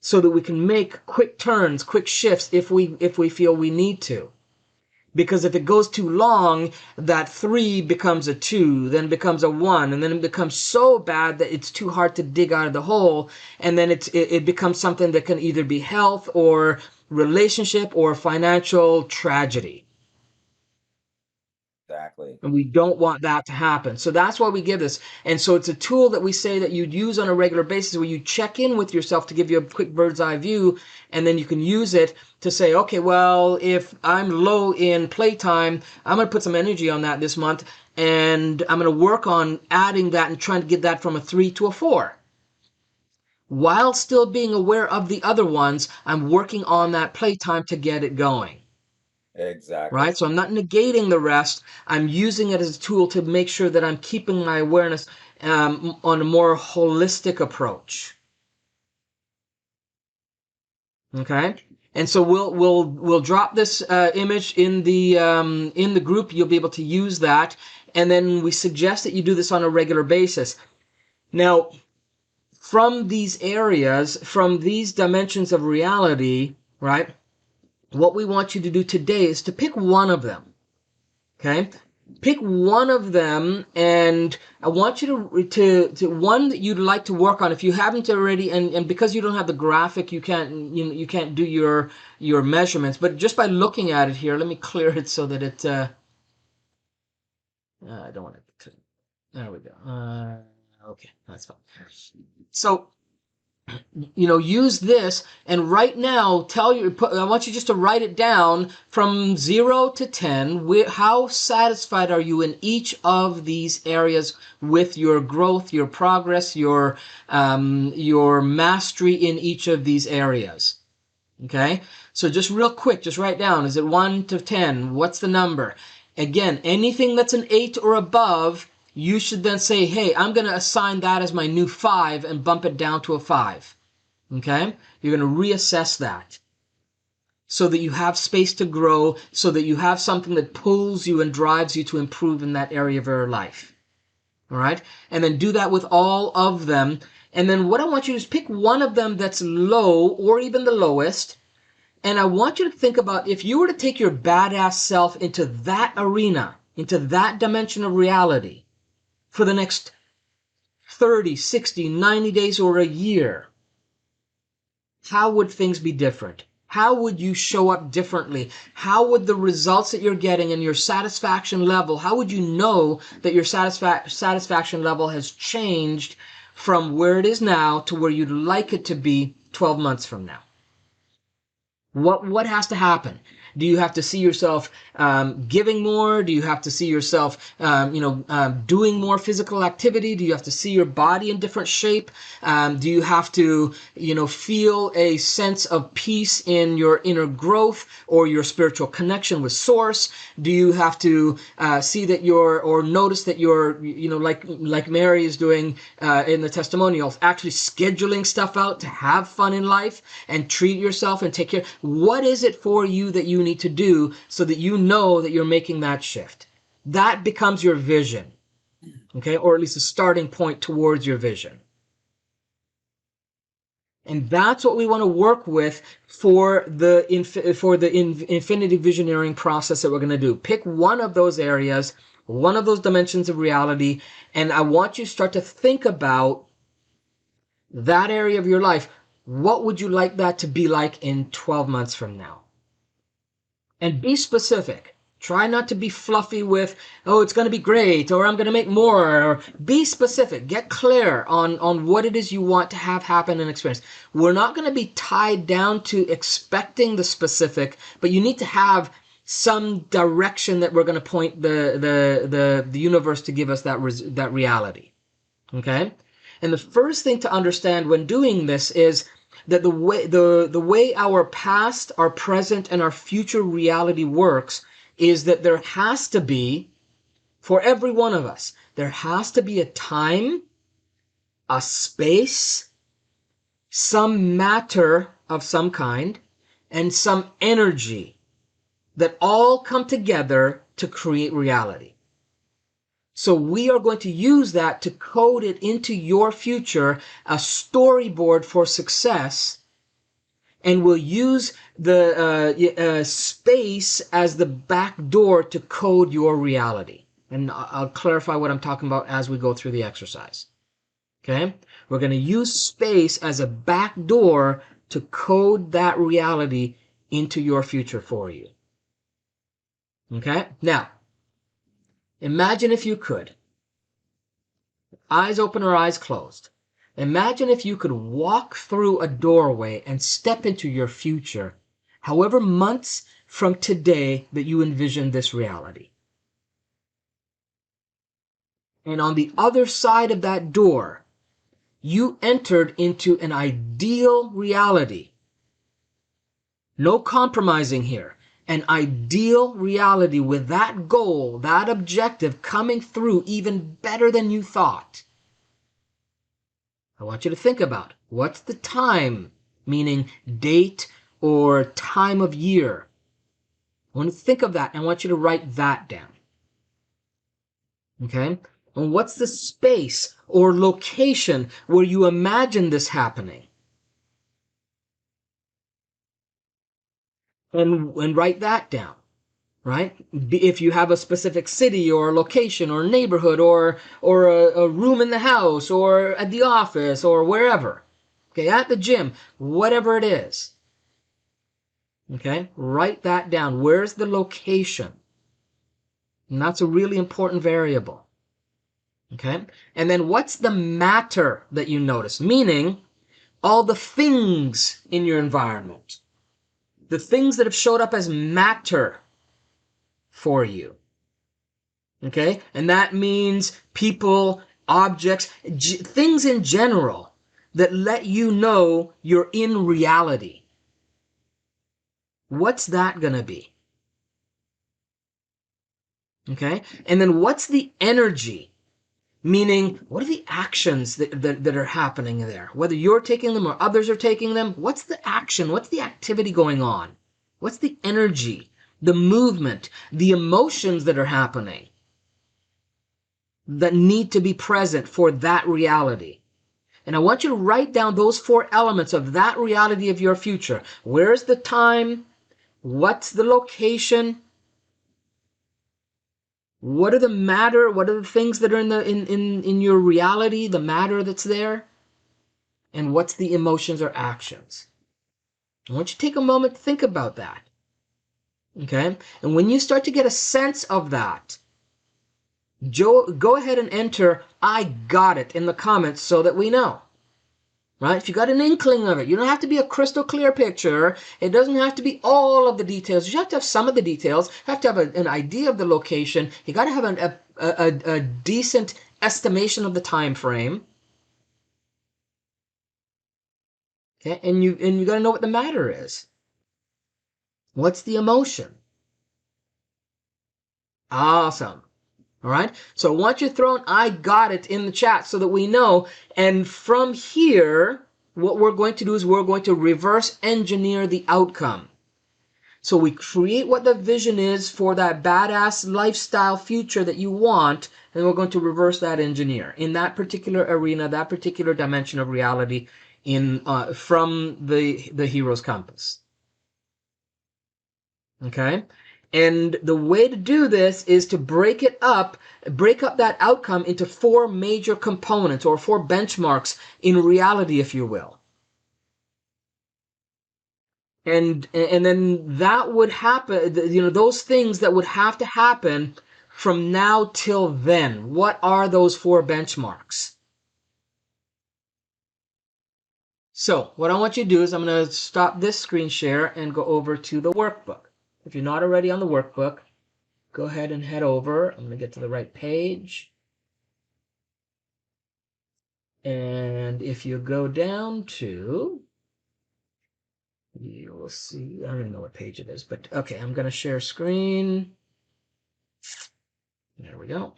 so that we can make quick turns, quick shifts if we feel we need to. Because if it goes too long, that 3 becomes a 2, then becomes a 1, and then it becomes so bad that it's too hard to dig out of the hole, and then it becomes something that can either be health or relationship or financial tragedy. Exactly. And we don't want that to happen. So that's why we give this. And so it's a tool that we say that you'd use on a regular basis, where you check in with yourself to give you a quick bird's eye view. And then you can use it to say, okay, well, if I'm low in playtime, I'm going to put some energy on that this month. And I'm going to work on adding that and trying to get that from a 3 to a 4. While still being aware of the other ones, I'm working on that playtime to get it going. Exactly. Right? So I'm not negating the rest. I'm using it as a tool to make sure that I'm keeping my awareness on a more holistic approach. Okay? And so we'll drop this image in the group. You'll be able to use that. And then we suggest that you do this on a regular basis. Now, from these areas, from these dimensions of reality, right? What we want you to do today is to pick one of them. Okay? Pick one of them, and I want you to one that you'd like to work on if you haven't already, and because you don't have the graphic, you can't do your measurements, but just by looking at it here, let me clear it so that it I don't want to, there we go. Okay, that's fine. So use this, and right now I want you just to write it down from 0 to 10. How satisfied are you in each of these areas with your growth, your progress, your mastery in each of these areas? Okay, so just real quick, just write down, is it 1 to 10? What's the number? Again, anything that's an 8 or above, you should then say, hey, I'm going to assign that as my new 5 and bump it down to a 5. Okay? You're going to reassess that so that you have space to grow, so that you have something that pulls you and drives you to improve in that area of your life. All right? And then do that with all of them. And then what I want you to do is pick one of them that's low or even the lowest. And I want you to think about if you were to take your badass self into that arena, into that dimension of reality for the next 30, 60, 90 days or a year, how would things be different? How would you show up differently? How would the results that you're getting and your satisfaction level, how would you know that your satisfaction level has changed from where it is now to where you'd like it to be 12 months from now? What has to happen? Do you have to see yourself giving more? Do you have to see yourself, doing more physical activity? Do you have to see your body in different shape? Do you have to, feel a sense of peace in your inner growth or your spiritual connection with Source? Do you have to see that or notice that you're, like Mary is doing in the testimonials, actually scheduling stuff out to have fun in life and treat yourself and take care? What is it for you that you need to do so that you know that you're making that shift? That becomes your vision, okay? Or at least a starting point towards your vision. And that's what we want to work with for the infinity visioneering process that we're going to do. Pick one of those areas, one of those dimensions of reality, and I want you to start to think about that area of your life. What would you like that to be like in 12 months from now? And be specific. Try not to be fluffy with, oh, it's going to be great, or I'm going to make more. Or be specific. Get clear on what it is you want to have happen and experience. We're not going to be tied down to expecting the specific, but you need to have some direction that we're going to point the universe to give us that reality. Okay? And the first thing to understand when doing this is that the way our past, our present, and our future reality works is that there has to be, for every one of us, there has to be a time, a space, some matter of some kind, and some energy that all come together to create reality. So we are going to use that to code it into your future, a storyboard for success, and we'll use the space as the back door to code your reality. And I'll clarify what I'm talking about as we go through the exercise. Okay? We're going to use space as a back door to code that reality into your future for you. Okay? Now, imagine if you could, eyes open or eyes closed, imagine if you could walk through a doorway and step into your future, however months from today that you envision this reality. And on the other side of that door, you entered into an ideal reality. No compromising here. An ideal reality with that goal, that objective coming through even better than you thought. I want you to think about what's the time, meaning date or time of year. I want you to think of that and I want you to write that down. Okay? And what's the space or location where you imagine this happening? And write that down, right? If you have a specific city or location or neighborhood or a room in the house or at the office or wherever, okay, at the gym, whatever it is, okay, write that down. Where's the location? And that's a really important variable. Okay? And then what's the matter that you notice? Meaning all the things in your environment, the things that have showed up as matter for you. Okay? And that means people, objects, things in general that let you know you're in reality. What's that going to be? Okay? And then what's the energy? Meaning, what are the actions that are happening there? Whether you're taking them or others are taking them, what's the action? What's the activity going on? What's the energy, the movement, the emotions that are happening that need to be present for that reality? And I want you to write down those 4 elements of that reality of your future. Where's the time? What's the location? What are the matter? What are the things that are in your reality, the matter that's there? And what's the emotions or actions? I want you to take a moment to think about that. Okay? And when you start to get a sense of that, go ahead and enter "I got it" in the comments so that we know. Right? If you got an inkling of it, you don't have to be a crystal clear picture. It doesn't have to be all of the details. You have to have some of the details. You have to have an idea of the location. You got to have a decent estimation of the time frame. Okay? And you got to know what the matter is. What's the emotion? Awesome. All right. So I want you to throw an "I got it" in the chat so that we know. And from here, what we're going to do is we're going to reverse engineer the outcome. So we create what the vision is for that badass lifestyle future that you want, and we're going to reverse that engineer in that particular arena, that particular dimension of reality from the hero's compass. Okay? And the way to do this is to break up that outcome into 4 major components or 4 benchmarks in reality, if you will. And then that would happen, those things that would have to happen from now till then. What are those 4 benchmarks? So what I want you to do is I'm going to stop this screen share and go over to the workbook. If you're not already on the workbook, go ahead and head over. I'm going to get to the right page. And if you go down to, you will see, I don't even know what page it is, but okay, I'm going to share screen. There we go.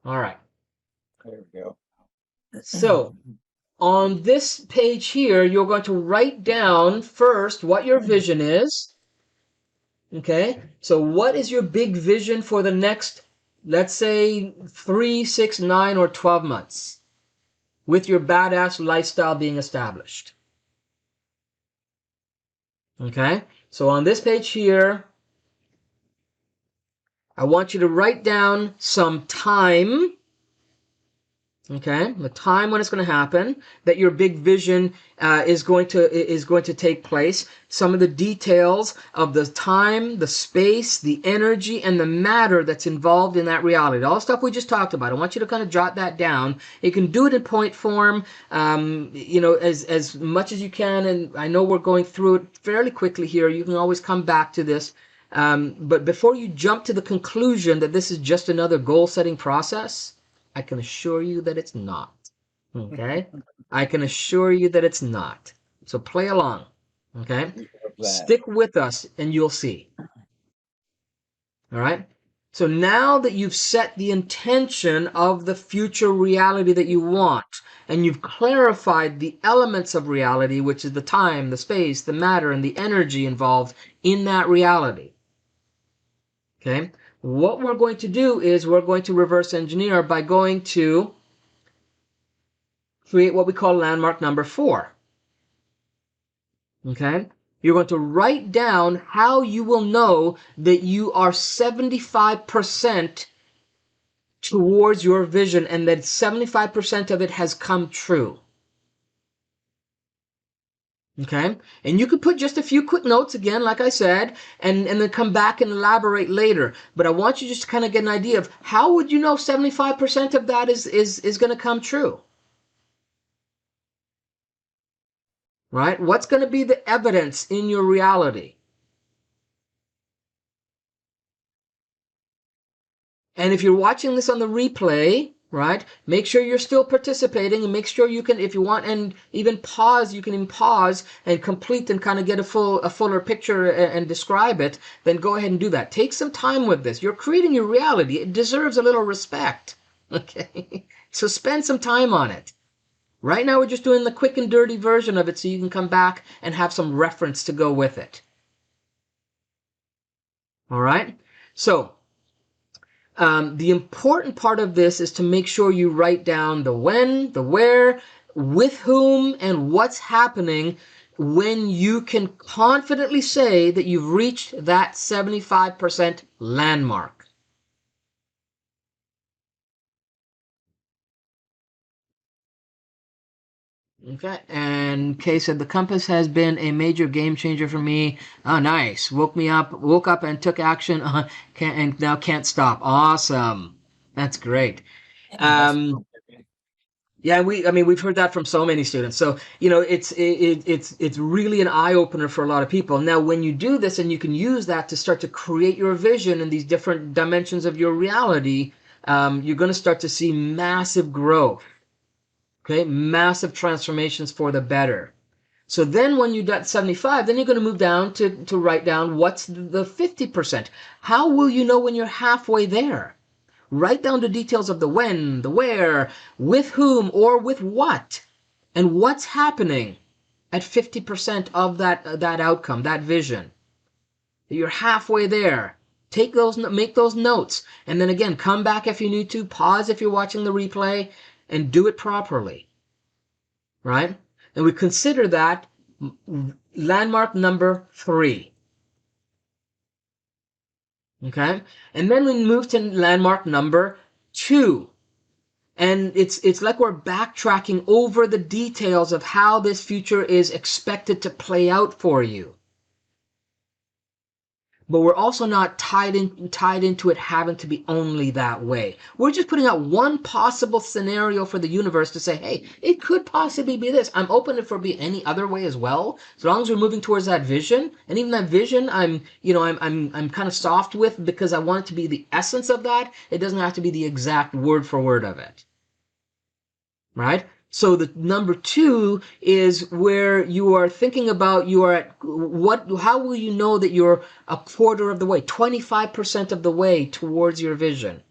All right. There we go. So on this page here, you're going to write down first what your vision is. Okay, so what is your big vision for the next, let's say, 3, 6, 9, or 12 months with your badass lifestyle being established? Okay, so on this page here, I want you to write down some time. Okay, the time when it's going to happen, that your big vision is going to take place. Some of the details of the time, the space, the energy, and the matter that's involved in that reality. All the stuff we just talked about. I want you to kind of jot that down. You can do it in point form, as much as you can. And I know we're going through it fairly quickly here. You can always come back to this. But before you jump to the conclusion that this is just another goal-setting process, I can assure you that it's not. Okay? I can assure you that it's not. So play along. Okay? Stick with us and you'll see. All right? So now that you've set the intention of the future reality that you want, and you've clarified the elements of reality, which is the time, the space, the matter, and the energy involved in that reality. Okay? What we're going to do is we're going to reverse engineer by going to create what we call landmark number 4. Okay? You're going to write down how you will know that you are 75% towards your vision and that 75% of it has come true. Okay? And you could put just a few quick notes again, like I said, and then come back and elaborate later. But I want you just to kind of get an idea of how would you know 75% of that is going to come true? Right? What's going to be the evidence in your reality? And if you're watching this on the replay, right, make sure you're still participating and make sure you can, if you want, and even pause, you can even pause and complete and kind of get a fuller picture and describe it, then go ahead and do that. Take some time with this. You're creating your reality. It deserves a little respect. Okay? So spend some time on it. Right now we're just doing the quick and dirty version of it so you can come back and have some reference to go with it. All right? So, the important part of this is to make sure you write down the when, the where, with whom, and what's happening when you can confidently say that you've reached that 75% landmark. Okay, and Kay said the compass has been a major game changer for me. Oh, nice. Woke up and took action, and now can't stop. Awesome. That's great. That's Yeah, we've heard that from so many students. So, it's really an eye opener for a lot of people. Now, when you do this and you can use that to start to create your vision in these different dimensions of your reality, you're going to start to see massive growth. Okay, massive transformations for the better. So then when you got 75, then you're going to move down to write down what's the 50%. How will you know when you're halfway there? Write down the details of the when, the where, with whom, or with what, and what's happening at 50% of that outcome, that vision. You're halfway there. Make those notes, and then again, come back if you need to, pause if you're watching the replay, and do it properly. Right? And we consider that landmark number 3. Okay? And then we move to landmark number 2. And it's like we're backtracking over the details of how this future is expected to play out for you. But we're also not tied into it having to be only that way. We're just putting out one possible scenario for the universe to say, hey, it could possibly be this. I'm open for be any other way as well, as long as we're moving towards that vision. And even that vision, I'm kind of soft with because I want it to be the essence of that. It doesn't have to be the exact word for word of it. Right? So the number 2 is where you are thinking about you are at how will you know that you're a quarter of the way, 25% of the way towards your vision?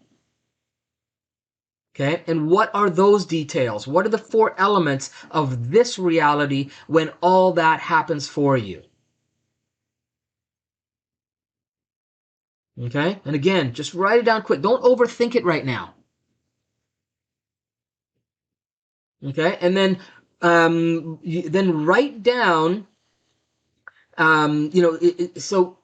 Okay? And what are those details? What are the 4 elements of this reality when all that happens for you? Okay? And again, just write it down quick. Don't overthink it right now. Okay? And then write down so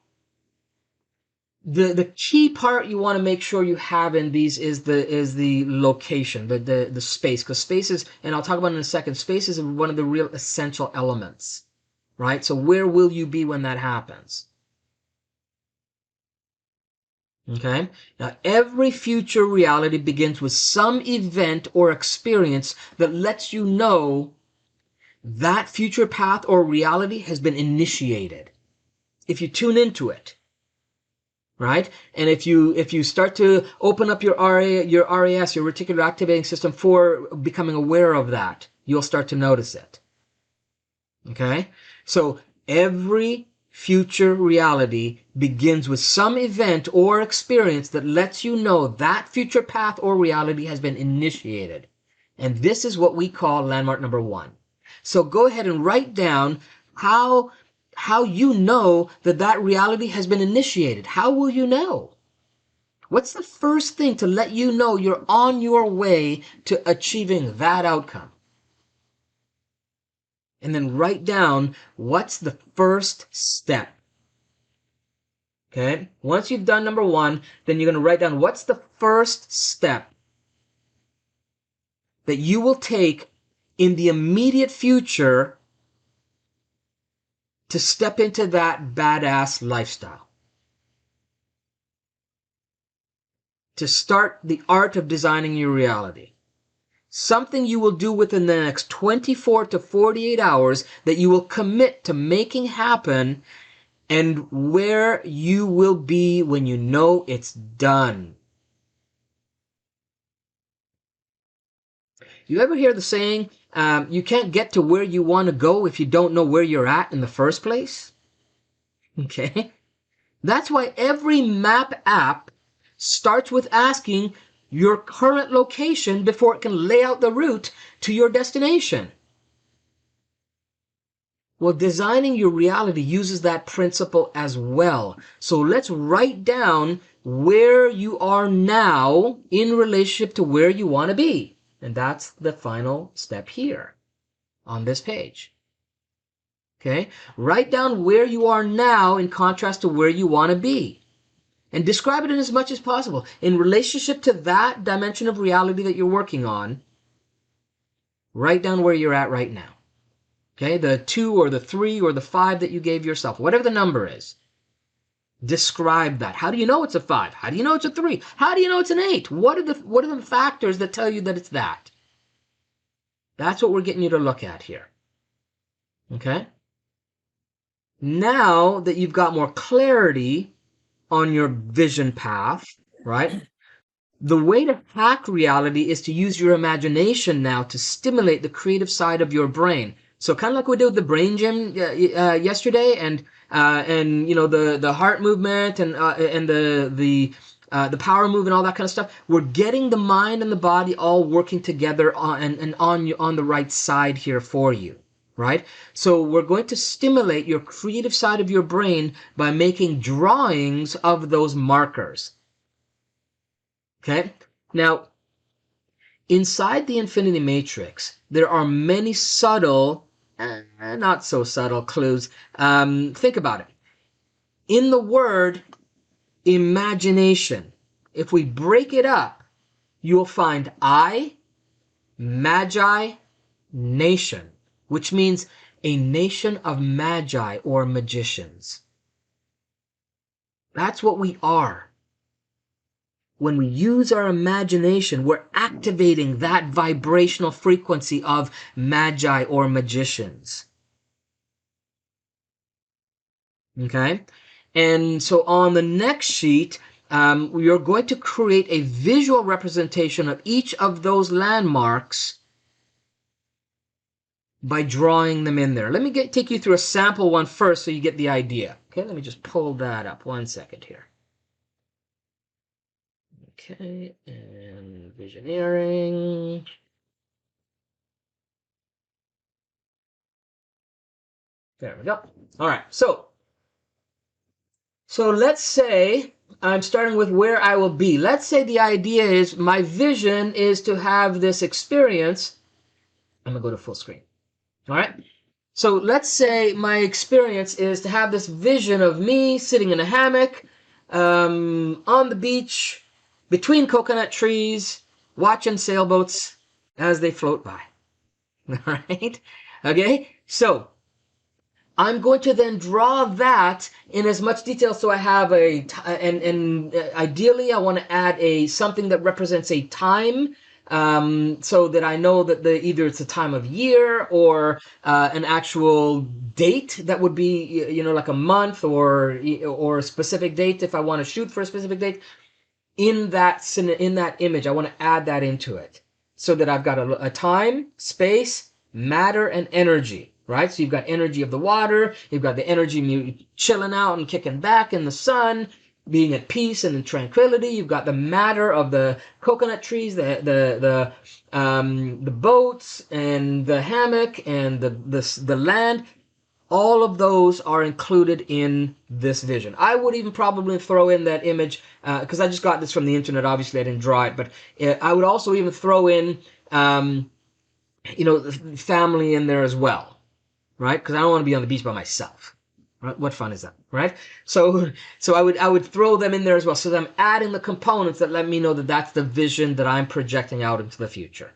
the key part you want to make sure you have in these is the location, the space, because space is, and I'll talk about it in a second, space is one of the real essential elements, right? So where will you be when that happens? Okay? Now, every future reality begins with some event or experience that lets you know that future path or reality has been initiated. If you tune into it, right? And if you start to open up your RAS, your reticular activating system, for becoming aware of that, you'll start to notice it. Okay? So every future reality begins with some event or experience that lets you know that future path or reality has been initiated. And this is what we call landmark number 1. So go ahead and write down how you know that reality has been initiated. How will you know? What's the first thing to let you know you're on your way to achieving that outcome? And then write down what's the first step. Okay? Once you've done number one, then you're going to write down what's the first step that you will take in the immediate future to step into that badass lifestyle. To start the art of designing your reality. Something you will do within the next 24 to 48 hours that you will commit to making happen, and where you will be when you know it's done. You ever hear the saying, you can't get to where you want to go if you don't know where you're at in the first place? Okay? That's why every map app starts with asking your current location before it can lay out the route to your destination. Well, designing your reality uses that principle as well. So let's write down where you are now in relationship to where you want to be. And that's the final step here on this page. Okay? Write down where you are now in contrast to where you want to be. And describe it in as much as possible. In relationship to that dimension of reality that you're working on, write down where you're at right now. Okay, the 2 or the 3 or the 5 that you gave yourself, whatever the number is. Describe that. How do you know it's a 5? How do you know it's a 3? How do you know it's an 8? What are the factors that tell you that it's that? That's what we're getting you to look at here. Okay? Now that you've got more clarity on your vision path, right? The way to hack reality is to use your imagination now to stimulate the creative side of your brain. So kind of like we did with the brain gym yesterday, and you know the heart movement and the power move and all that kind of stuff. We're getting the mind and the body all working together on the right side here for you, right? So we're going to stimulate your creative side of your brain by making drawings of those markers. Okay? Now, inside the infinity matrix, there are many subtle, not so subtle clues. Think about it. In the word imagination, if we break it up, you'll find I, magi, nation, which means a nation of magi or magicians. That's what we are. When we use our imagination, we're activating that vibrational frequency of magi or magicians. Okay? And so on the next sheet, we are going to create a visual representation of each of those landmarks by drawing them in there. Let me take you through a sample one first so you get the idea. Okay, let me just pull that up 1 second here. Okay, and Visioneering. There we go. All right, so let's say I'm starting with where I will be. Let's say the idea is my vision is to have this experience. I'm going to go to full screen. All right. So let's say my experience is to have this vision of me sitting in a hammock on the beach between coconut trees, watching sailboats as they float by. All right. Okay. So I'm going to then draw that in as much detail so I have and ideally I want to add something that represents a time, so that I know that either it's a time of year or an actual date that would be, you know, like a month or a specific date if I want to shoot for a specific date. In that image, I want to add that into it so that I've got a time, space, matter, and energy. Right? So you've got energy of the water, you've got the energy of you chilling out and kicking back in the sun, being at peace and in tranquility. You've got the matter of the coconut trees, the boats and the hammock and the land. All of those are included in this vision. I would even probably throw in that image, because I just got this from the internet. Obviously, I didn't draw it, but I would also even throw in, the family in there as well, right? Because I don't want to be on the beach by myself. Right? What fun is that, right? So I would throw them in there as well. So that I'm adding the components that let me know that that's the vision that I'm projecting out into the future,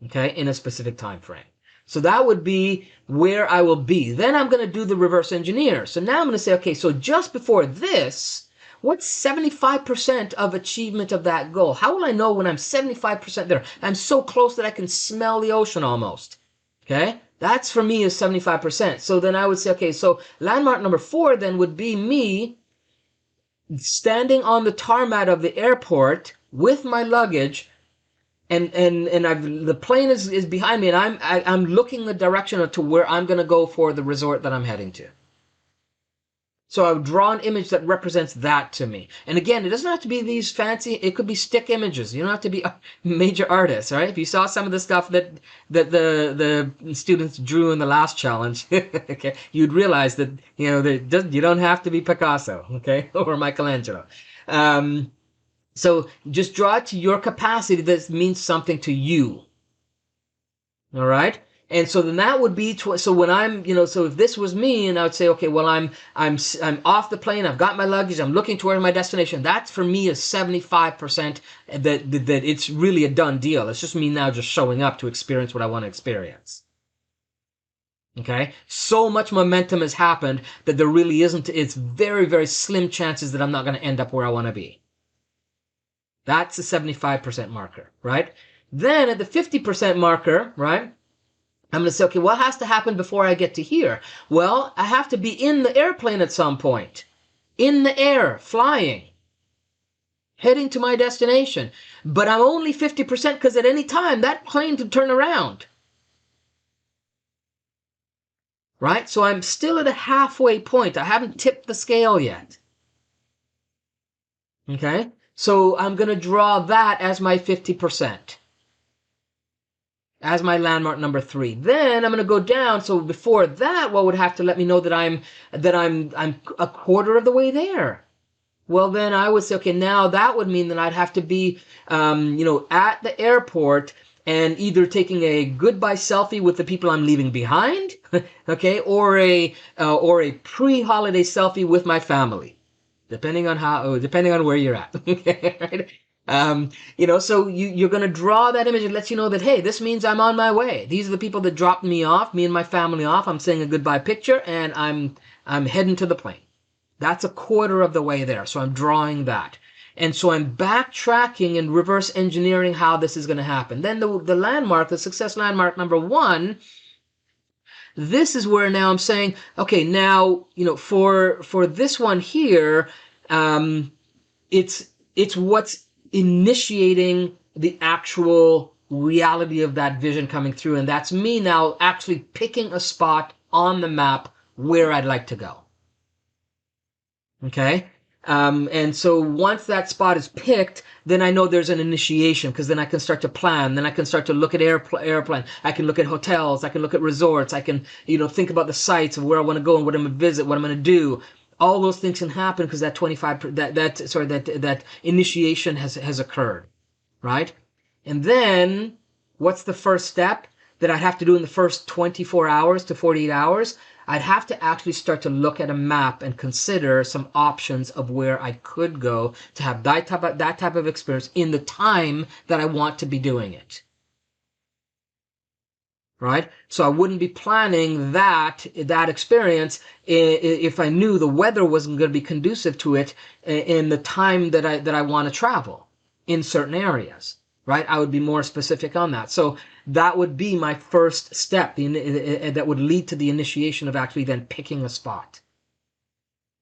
okay, in a specific time frame. So that would be where I will be. Then I'm going to do the reverse engineer. So now I'm going to say, okay, so just before this, what's 75% of achievement of that goal? How will I know when I'm 75% there? I'm so close that I can smell the ocean almost. Okay? That's for me is 75%. So then I would say, okay, so landmark number 4 then would be me standing on the tarmac of the airport with my luggage, and the plane is behind me, and I'm looking the direction to where I'm going to go for the resort that I'm heading to. So I would draw an image that represents that to me. And again, it doesn't have to be these fancy, it could be stick images. You don't have to be major artists, right? If you saw some of the stuff that the students drew in the last challenge, okay, you'd realize that, you don't have to be Picasso, okay, or Michelangelo. So just draw it to your capacity that means something to you. All right? And so then that would be so when I'm, so if this was me and I would say, okay, well, I'm off the plane, I've got my luggage, I'm looking toward my destination. That's for me is 75% that it's really a done deal. It's just me now just showing up to experience what I want to experience. Okay? So much momentum has happened that there really isn't, it's very, very slim chances that I'm not going to end up where I want to be. That's the 75% marker, right? Then at the 50% marker, right, I'm going to say, okay, what has to happen before I get to here? Well, I have to be in the airplane at some point, in the air, flying, heading to my destination. But I'm only 50% because at any time that plane could turn around. Right? So I'm still at a halfway point. I haven't tipped the scale yet. Okay? So I'm going to draw that as my 50%. As my landmark number 3. Then I'm going to go down. So before that, what would have to let me know that I'm a quarter of the way there? Well, then I would say, okay, now that would mean that I'd have to be, at the airport and either taking a goodbye selfie with the people I'm leaving behind, okay, or a pre-holiday selfie with my family, depending on where you're at. Right? So you're going to draw that image. It lets you know that, hey, this means I'm on my way. These are the people that dropped me off, me and my family off. I'm saying a goodbye picture, and I'm heading to the plane. That's a quarter of the way there. So I'm drawing that. And so I'm backtracking and reverse engineering how this is going to happen. Then the landmark, the success landmark number 1, this is where now I'm saying, okay, now, for this one here, it's what's initiating the actual reality of that vision coming through. And that's me now actually picking a spot on the map where I'd like to go. Okay? And so once that spot is picked, then I know there's an initiation, because then I can start to plan. Then I can start to look at airplane. I can look at hotels. I can look at resorts. I can, think about the sites of where I want to go and what I'm going to visit, what I'm going to do. All those things can happen because that initiation has occurred, right? And then what's the first step that I have to do in the first 24 hours to 48 hours? I'd have to actually start to look at a map and consider some options of where I could go to have that type of experience in the time that I want to be doing it. Right? So I wouldn't be planning that experience if I knew the weather wasn't going to be conducive to it in the time that I want to travel in certain areas. Right? I would be more specific on that. So that would be my first step that would lead to the initiation of actually then picking a spot.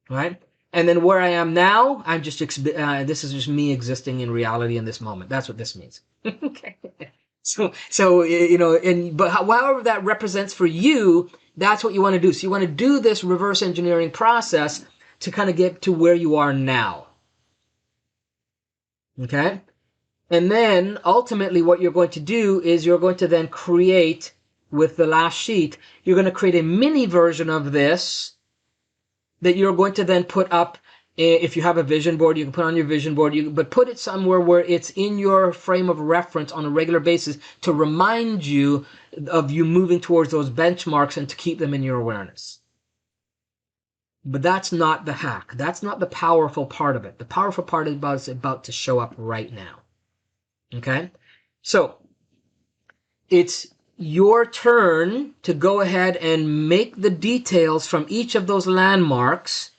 Right? And then where I am now, I'm just this is just me existing in reality in this moment. That's what this means. Okay. So but however that represents for you, that's what you want to do. So you want to do this reverse engineering process to kind of get to where you are now. Okay? And then ultimately what you're going to do is you're going to then create with the last sheet, you're going to create a mini version of this that you're going to then put up. If you have a vision board, you can put on your vision board, but put it somewhere where it's in your frame of reference on a regular basis to remind you of you moving towards those benchmarks and to keep them in your awareness. But that's not the hack. That's not the powerful part of it. The powerful part is about to show up right now. Okay? So it's your turn to go ahead and make the details from each of those landmarks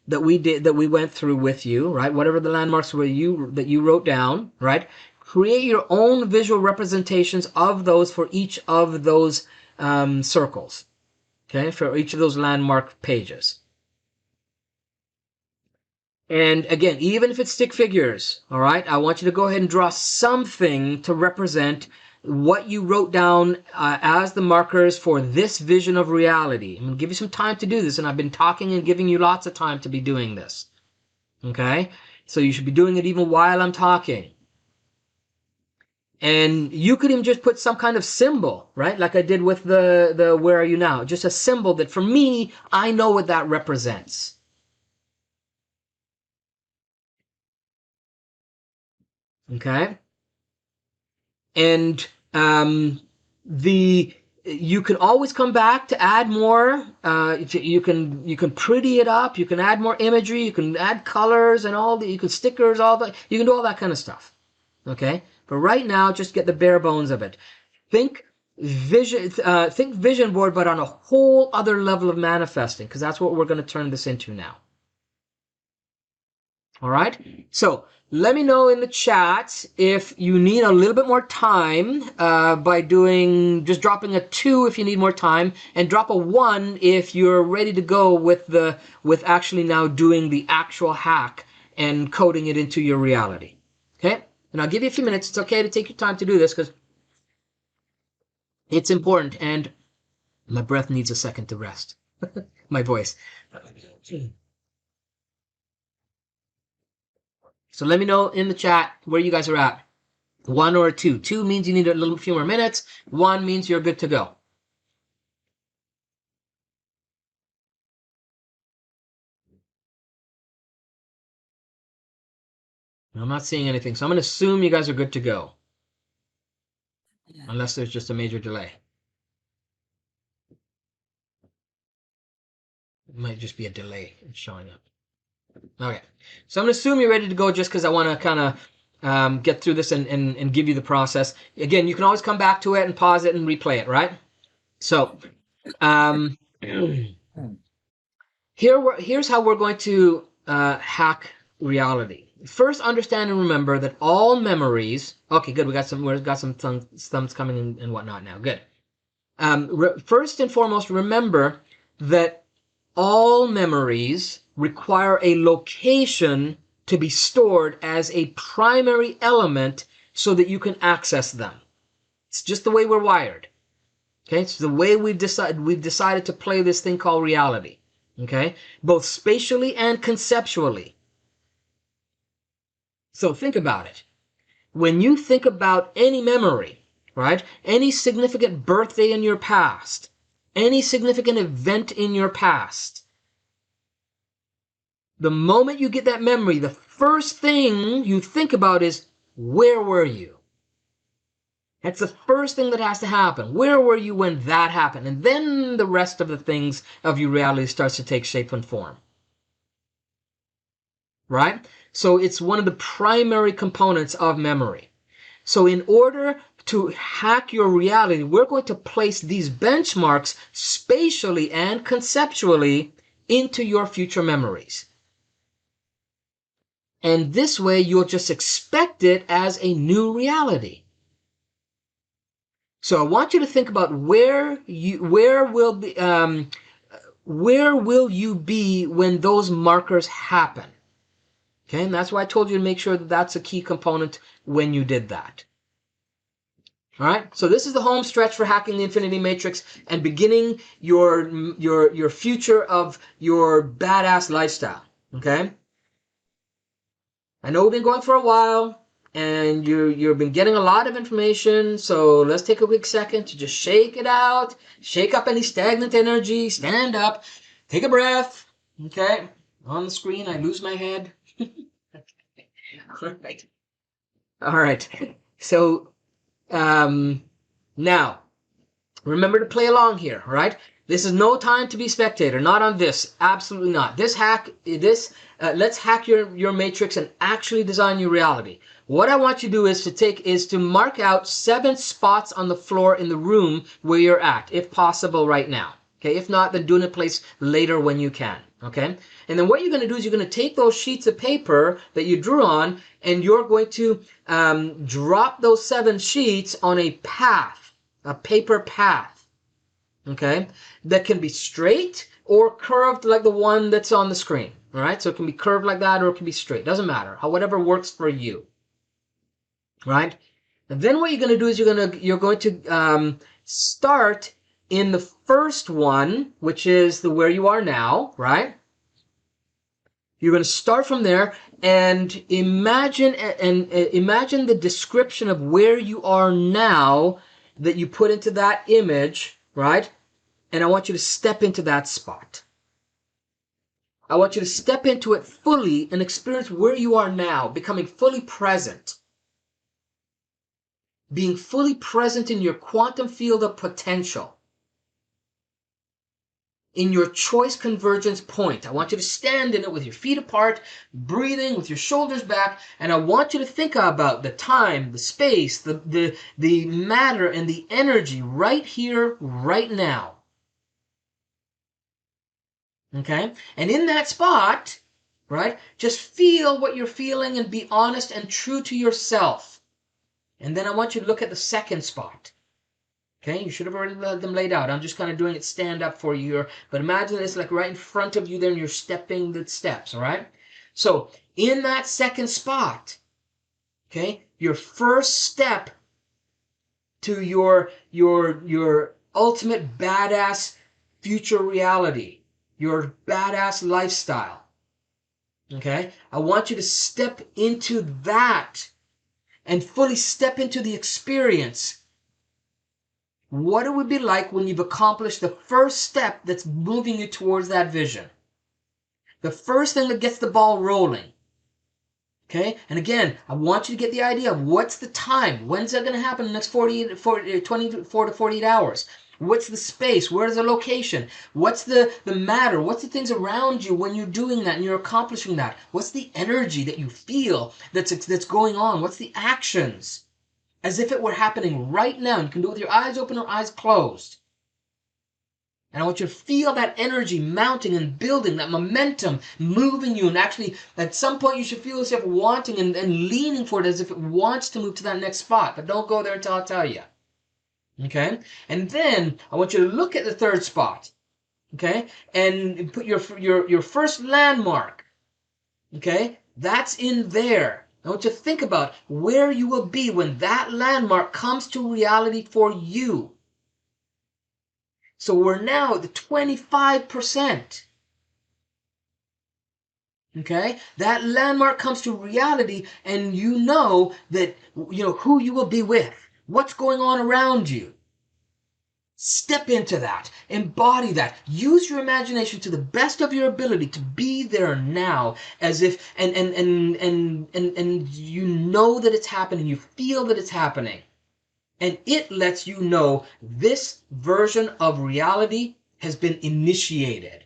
that we went through with you, right? Whatever the landmarks were that you wrote down, right? Create your own visual representations of those for each of those circles, okay? For each of those landmark pages. And again, even if it's stick figures, all right, I want you to go ahead and draw something to represent what you wrote down as the markers for this vision of reality. I'm going to give you some time to do this, and I've been talking and giving you lots of time to be doing this. Okay? So you should be doing it even while I'm talking. And you could even just put some kind of symbol, right? Like I did with the Where Are You Now? Just a symbol that for me, I know what that represents. Okay? And you can always come back to add more. You can pretty it up. You can add more imagery. You can add colors and you can stickers. You can do all that kind of stuff. Okay, but right now, just get the bare bones of it. Think vision board, but on a whole other level of manifesting, because that's what we're going to turn this into now. All right, so let me know in the chat if you need a little bit more time by just dropping a 2 if you need more time, and drop a 1 if you're ready to go with actually now doing the actual hack and coding it into your reality. Okay, and I'll give you a few minutes. It's okay to take your time to do this because it's important, and my breath needs a second to rest. My voice. So let me know in the chat where you guys are at. 1 or 2. 2 means you need a little few more minutes. 1 means you're good to go. I'm not seeing anything, so I'm going to assume you guys are good to go. Unless there's just a major delay. It might just be a delay in showing up. Okay, so I'm going to assume you're ready to go just because I want to kind of get through this and give you the process. Again, you can always come back to it and pause it and replay it, right? So here's how we're going to hack reality. First, understand and remember that all memories. Okay, good. We've got some thumbs coming in and whatnot now. Good. First and foremost, remember that all memories require a location to be stored as a primary element so that you can access them. It's just the way we're wired. Okay, it's the way we've decided to play this thing called reality. Okay, both spatially and conceptually. So think about it. When you think about any memory, right? Any significant birthday in your past, any significant event in your past, the moment you get that memory, the first thing you think about is, where were you? That's the first thing that has to happen. Where were you when that happened? And then the rest of the things of your reality starts to take shape and form. Right? So it's one of the primary components of memory. So in order to hack your reality, we're going to place these benchmarks spatially and conceptually into your future memories. And this way, you'll just expect it as a new reality. So I want you to think about where will you be when those markers happen? Okay, and that's why I told you to make sure that that's a key component when you did that. All right, so this is the home stretch for hacking the infinity matrix and beginning your future of your badass lifestyle. Okay, I know we've been going for a while. and you've been getting a lot of information. So let's take a quick second to just shake it out, shake up any stagnant energy, stand up, take a breath. Okay, on the screen I lose my head. All right, all right. So now remember to play along here, right? This is no time to be spectator. Not on this. Absolutely not. Let's hack your matrix and actually design your reality. What I want you to do is to mark out 7 spots on the floor in the room where you're at, if possible right now. Okay, if not, then do it in a place later when you can. Okay, and then what you're going to do is you're going to take those sheets of paper that you drew on, and you're going to drop those 7 sheets on a path, a paper path. Okay, that can be straight or curved like the one that's on the screen. All right, so it can be curved like that or it can be straight. Doesn't matter. Whatever works for you. Right, and then what you're going to do is you're going to start in the first one, which is the where you are now. Right, you're going to start from there and imagine imagine the description of where you are now that you put into that image. Right, and I want you to step into that spot. I want you to step into it fully and experience where you are now, becoming fully present. Being fully present in your quantum field of potential. In your choice convergence point. I want you to stand in it with your feet apart, breathing with your shoulders back, and I want you to think about the time, the space, the matter, and the energy right here, right now. Okay? And in that spot, right, just feel what you're feeling and be honest and true to yourself. And then I want you to look at the second spot. Okay, you should have already had them laid out. I'm just kind of doing it stand up for you here. But imagine it's like right in front of you there and you're stepping the steps, all right? So in that second spot, okay, your first step to your ultimate badass future reality, your badass lifestyle. Okay? I want you to step into that and fully step into the experience. What it would be like when you've accomplished the first step that's moving you towards that vision. The first thing that gets the ball rolling. Okay? And again, I want you to get the idea of what's the time? When's that going to happen in the next 24 to 48 hours? What's the space? Where's the location? What's the matter? What's the things around you when you're doing that and you're accomplishing that? What's the energy that you feel that's going on? What's the actions? As if it were happening right now. You can do it with your eyes open or eyes closed. And I want you to feel that energy mounting and building, that momentum moving you. And actually, at some point, you should feel yourself wanting and leaning for it as if it wants to move to that next spot. But don't go there until I tell you. Okay? And then I want you to look at the third spot. Okay? And put your first landmark. Okay? That's in there. I want you to think about where you will be when that landmark comes to reality for you. So we're now at the 25%. Okay? That landmark comes to reality and you know that, who you will be with, what's going on around you. Step into that, embody that, use your imagination to the best of your ability to be there now, as if and you know that it's happening, you feel that it's happening. And it lets you know this version of reality has been initiated.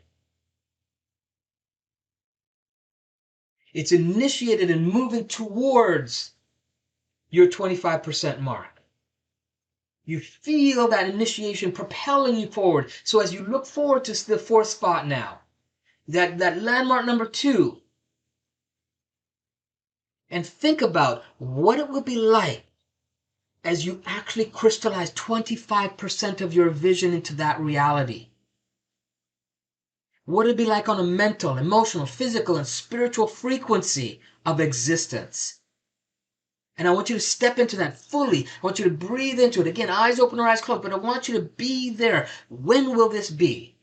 It's initiated and moving towards your 25% mark. You feel that initiation propelling you forward. So as you look forward to the fourth spot now, that landmark number 2, and think about what it will be like as you actually crystallize 25% of your vision into that reality. What would it be like on a mental, emotional, physical, and spiritual frequency of existence? And I want you to step into that fully. I want you to breathe into it. Again, eyes open or eyes closed, but I want you to be there. When will this be?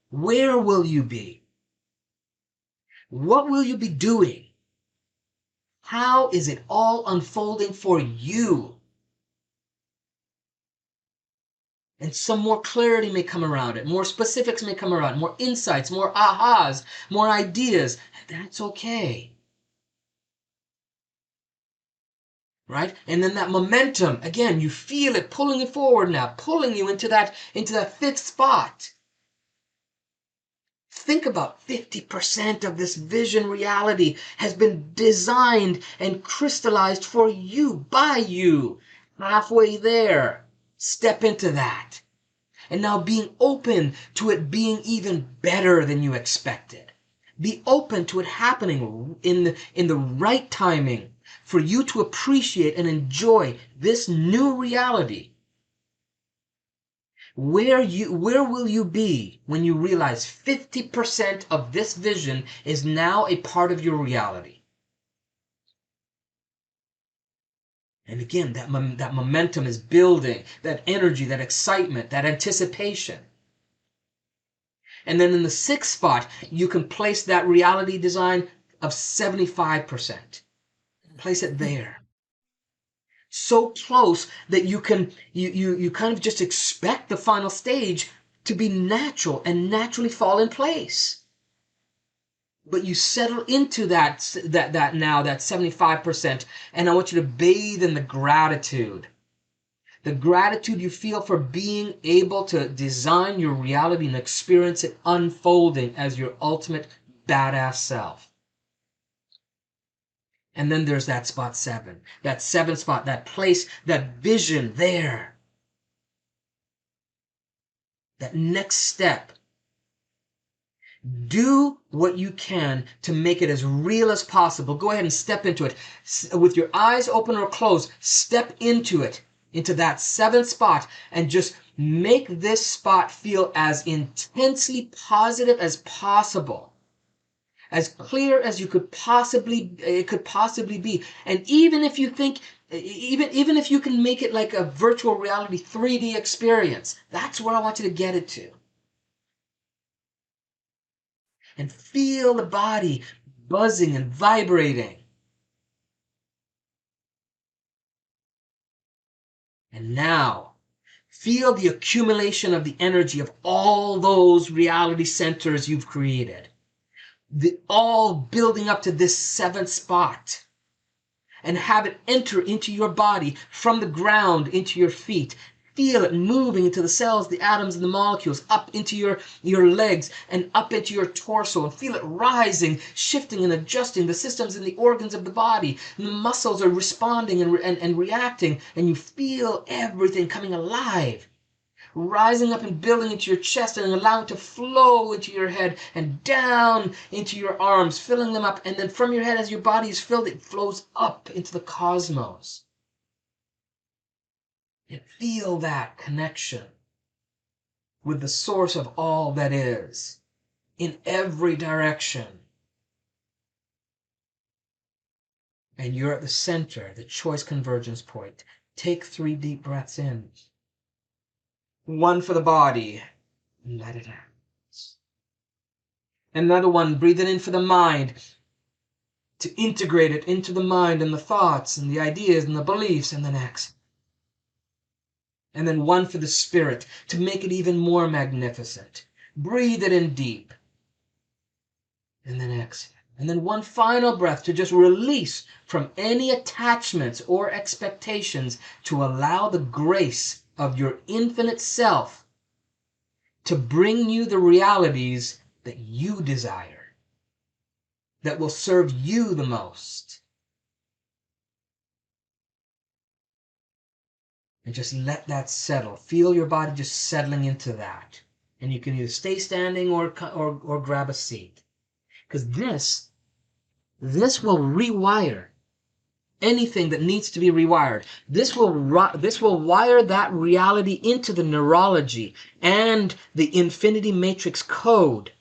Where will you be? What will you be doing? How is it all unfolding for you? And some more clarity may come around it, more specifics may come around, more insights, more ahas, more ideas. That's okay. Right? And then that momentum, again, you feel it pulling you forward now, pulling you into that fifth spot. Think about 50% of this vision reality has been designed and crystallized for you, by you. Halfway there, step into that. And now being open to it being even better than you expected. Be open to it happening in the right timing for you to appreciate and enjoy this new reality. Where will you be when you realize 50% of this vision is now a part of your reality? And again, that momentum is building, that energy, that excitement, that anticipation. And then in the sixth spot, you can place that reality design of 75%. Place it there. So close that you kind of just expect the final stage to be natural and naturally fall in place. But you settle into that 75%, and I want you to bathe in the gratitude. The gratitude you feel for being able to design your reality and experience it unfolding as your ultimate badass self. And then there's that spot 7. That 7 spot, that place, that vision there. That next step. Do what you can to make it as real as possible. Go ahead and step into it. With your eyes open or closed, step into it, into that 7th spot, and just make this spot feel as intensely positive as possible. As clear as it could possibly be. And even if you think, even if you can make it like a virtual reality 3D experience, that's where I want you to get it to. And feel the body buzzing and vibrating. And now, feel the accumulation of the energy of all those reality centers you've created. All building up to this 7th spot. And have it enter into your body from the ground into your feet. Feel it moving into the cells, the atoms, and the molecules, up into your legs and up into your torso. And feel it rising, shifting and adjusting the systems and the organs of the body. And the muscles are responding and reacting. And you feel everything coming alive. Rising up and building into your chest and allowing it to flow into your head and down into your arms, filling them up. And then from your head, as your body is filled, it flows up into the cosmos. And feel that connection with the source of all that is in every direction. And you're at the center, the choice convergence point. Take 3 deep breaths in. 1 for the body. Let it out. Another one, breathe it in for the mind, to integrate it into the mind and the thoughts and the ideas and the beliefs, and then exhale. And then 1 for the spirit, to make it even more magnificent. Breathe it in deep. And then exhale. And then 1 final breath to just release from any attachments or expectations to allow the grace of your infinite self to bring you the realities that you desire, that will serve you the most. And just let that settle. Feel your body just settling into that. And you can either stay standing or grab a seat. Because this will rewire anything that needs to be rewired. This will wire that reality into the neurology and the infinity matrix code.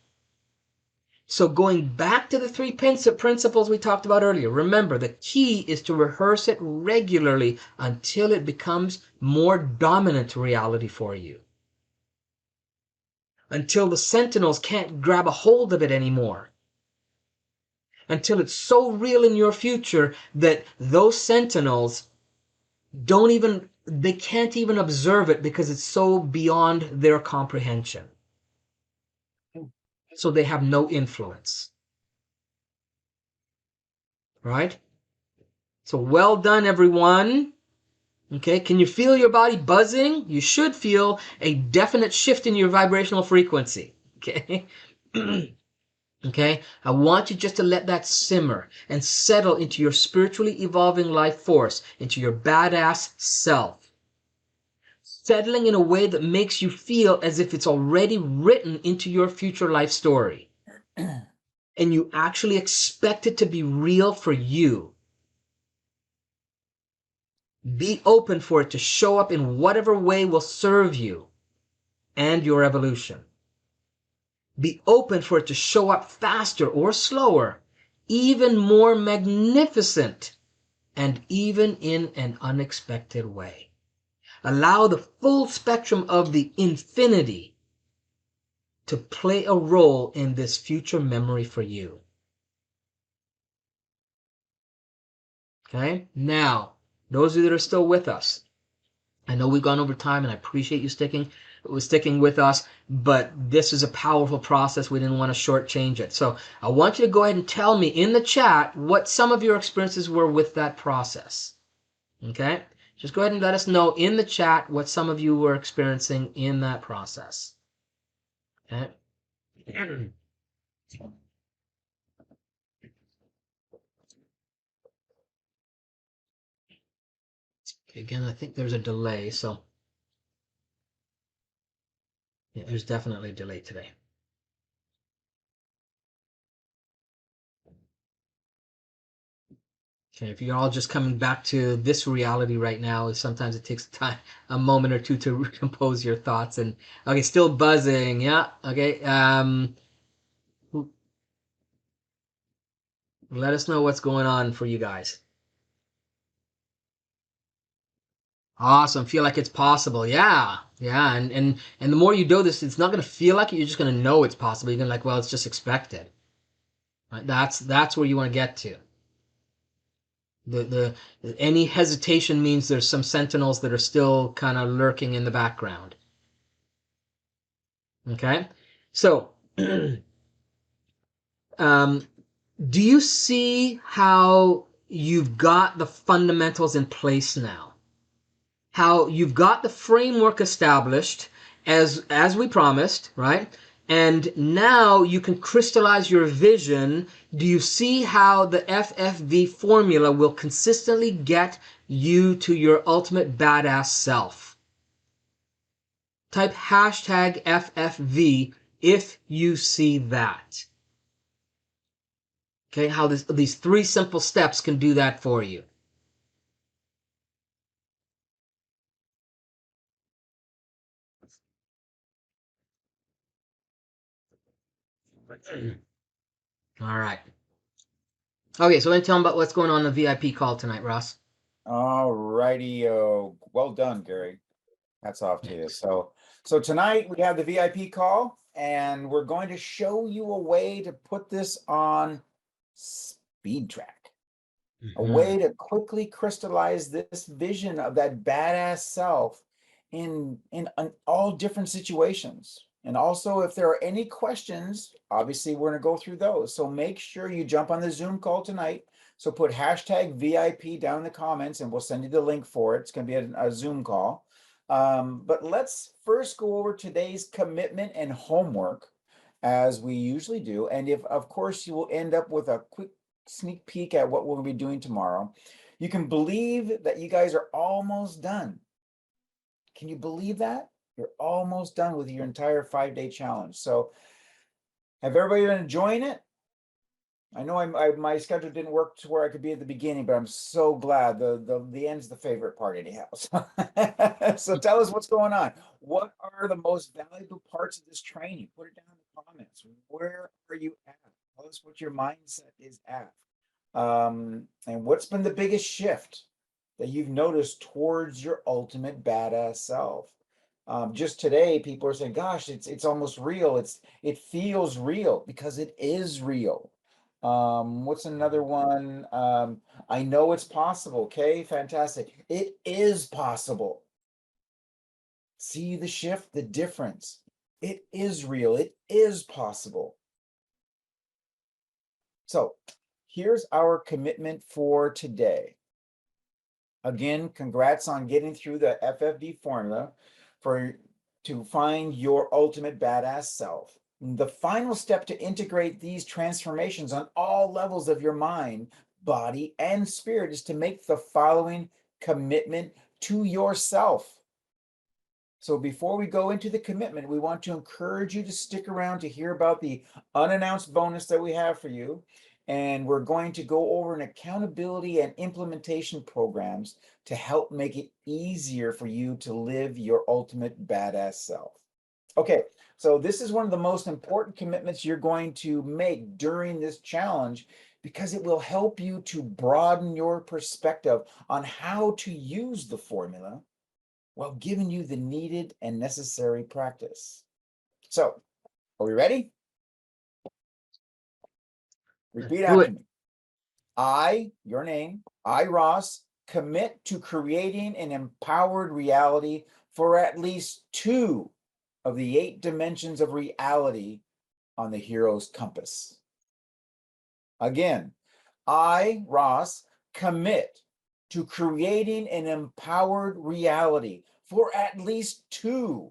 So going back to the 3 principles we talked about earlier, remember the key is to rehearse it regularly until it becomes more dominant reality for you. Until the sentinels can't grab a hold of it anymore. until it's so real in your future that those sentinels they can't even observe it because it's so beyond their comprehension. So they have no influence. Right? So well done, everyone. Okay, can you feel your body buzzing? You should feel a definite shift in your vibrational frequency. Okay. Okay, I want you just to let that simmer and settle into your spiritually evolving life force, into your badass self. Settling in a way that makes you feel as if it's already written into your future life story. And you actually expect it to be real for you. Be open for it to show up in whatever way will serve you and your evolution. Be open for it to show up faster or slower, even more magnificent, and even in an unexpected way. Allow the full spectrum of the infinity to play a role in this future memory for you. Okay? Now, those of you that are still with us, I know we've gone over time and I appreciate you sticking with us, but this is a powerful process. We didn't want to shortchange it. So I want you to go ahead and tell me in the chat what some of your experiences were with that process. Okay? Just go ahead and let us know in the chat what some of you were experiencing in that process. Okay? Again, I think there's a delay, so yeah, there's definitely a delay today. Okay, if you're all just coming back to this reality right now, sometimes it takes time, a moment or two to recompose your thoughts. And okay, still buzzing, yeah. Okay, let us know what's going on for you guys. Awesome, feel like it's possible, yeah, yeah. And the more you do this, it's not gonna feel like it. You're just gonna know it's possible. You're gonna like, well, it's just expected. Right? That's where you want to get to. The any hesitation means there's some sentinels that are still kind of lurking in the background. Okay, so um, do you see how you've got the fundamentals in place now? How you've got the framework established as we promised, right? And now you can crystallize your vision. Do you see how the FFV formula will consistently get you to your ultimate badass self? Type hashtag FFV if you see that. Okay, how these three simple steps can do that for you. All right. Okay, so then tell them about what's going on in the VIP call tonight, Ross. All righty. Well done, Gary. Hats off to you. So tonight we have the VIP call, and we're going to show you a way to put this on speed track. A way to quickly crystallize this vision of that badass self in all different situations. And also, if there are any questions, obviously we're going to go through those. So make sure you jump on the Zoom call tonight. So put hashtag VIP down in the comments and we'll send you the link for it. It's going to be a Zoom call. But let's first go over today's commitment and homework as we usually do. And if, of course, you will end up with a quick sneak peek at what we'll be doing tomorrow. You can believe that you guys are almost done. Can you believe that? You're almost done with your entire 5-day challenge. So have everybody been enjoying it? I know my schedule didn't work to where I could be at the beginning, but I'm so glad the end's the favorite part anyhow. So tell us what's going on. What are the most valuable parts of this training? Put it down in the comments. Where are you at? Tell us what your mindset is at. And what's been the biggest shift that you've noticed towards your ultimate badass self? Just today, people are saying, "Gosh, it's almost real. It feels real because it is real." What's another one? I know it's possible. Okay, fantastic. It is possible. See the shift, the difference. It is real. It is possible. So here's our commitment for today. Again, congrats on getting through the FFV formula to find your ultimate badass self. The final step to integrate these transformations on all levels of your mind, body, and spirit is to make the following commitment to yourself. So before we go into the commitment, we want to encourage you to stick around to hear about the unannounced bonus that we have for you. And we're going to go over an accountability and implementation programs to help make it easier for you to live your ultimate badass self. Okay, so this is one of the most important commitments you're going to make during this challenge because it will help you to broaden your perspective on how to use the formula while giving you the needed and necessary practice. So, are we ready? Repeat after me. I, your name, I, Ross, commit to creating an empowered reality for at least 2 of the 8 dimensions of reality on the hero's compass. Again, I, Ross, commit to creating an empowered reality for at least 2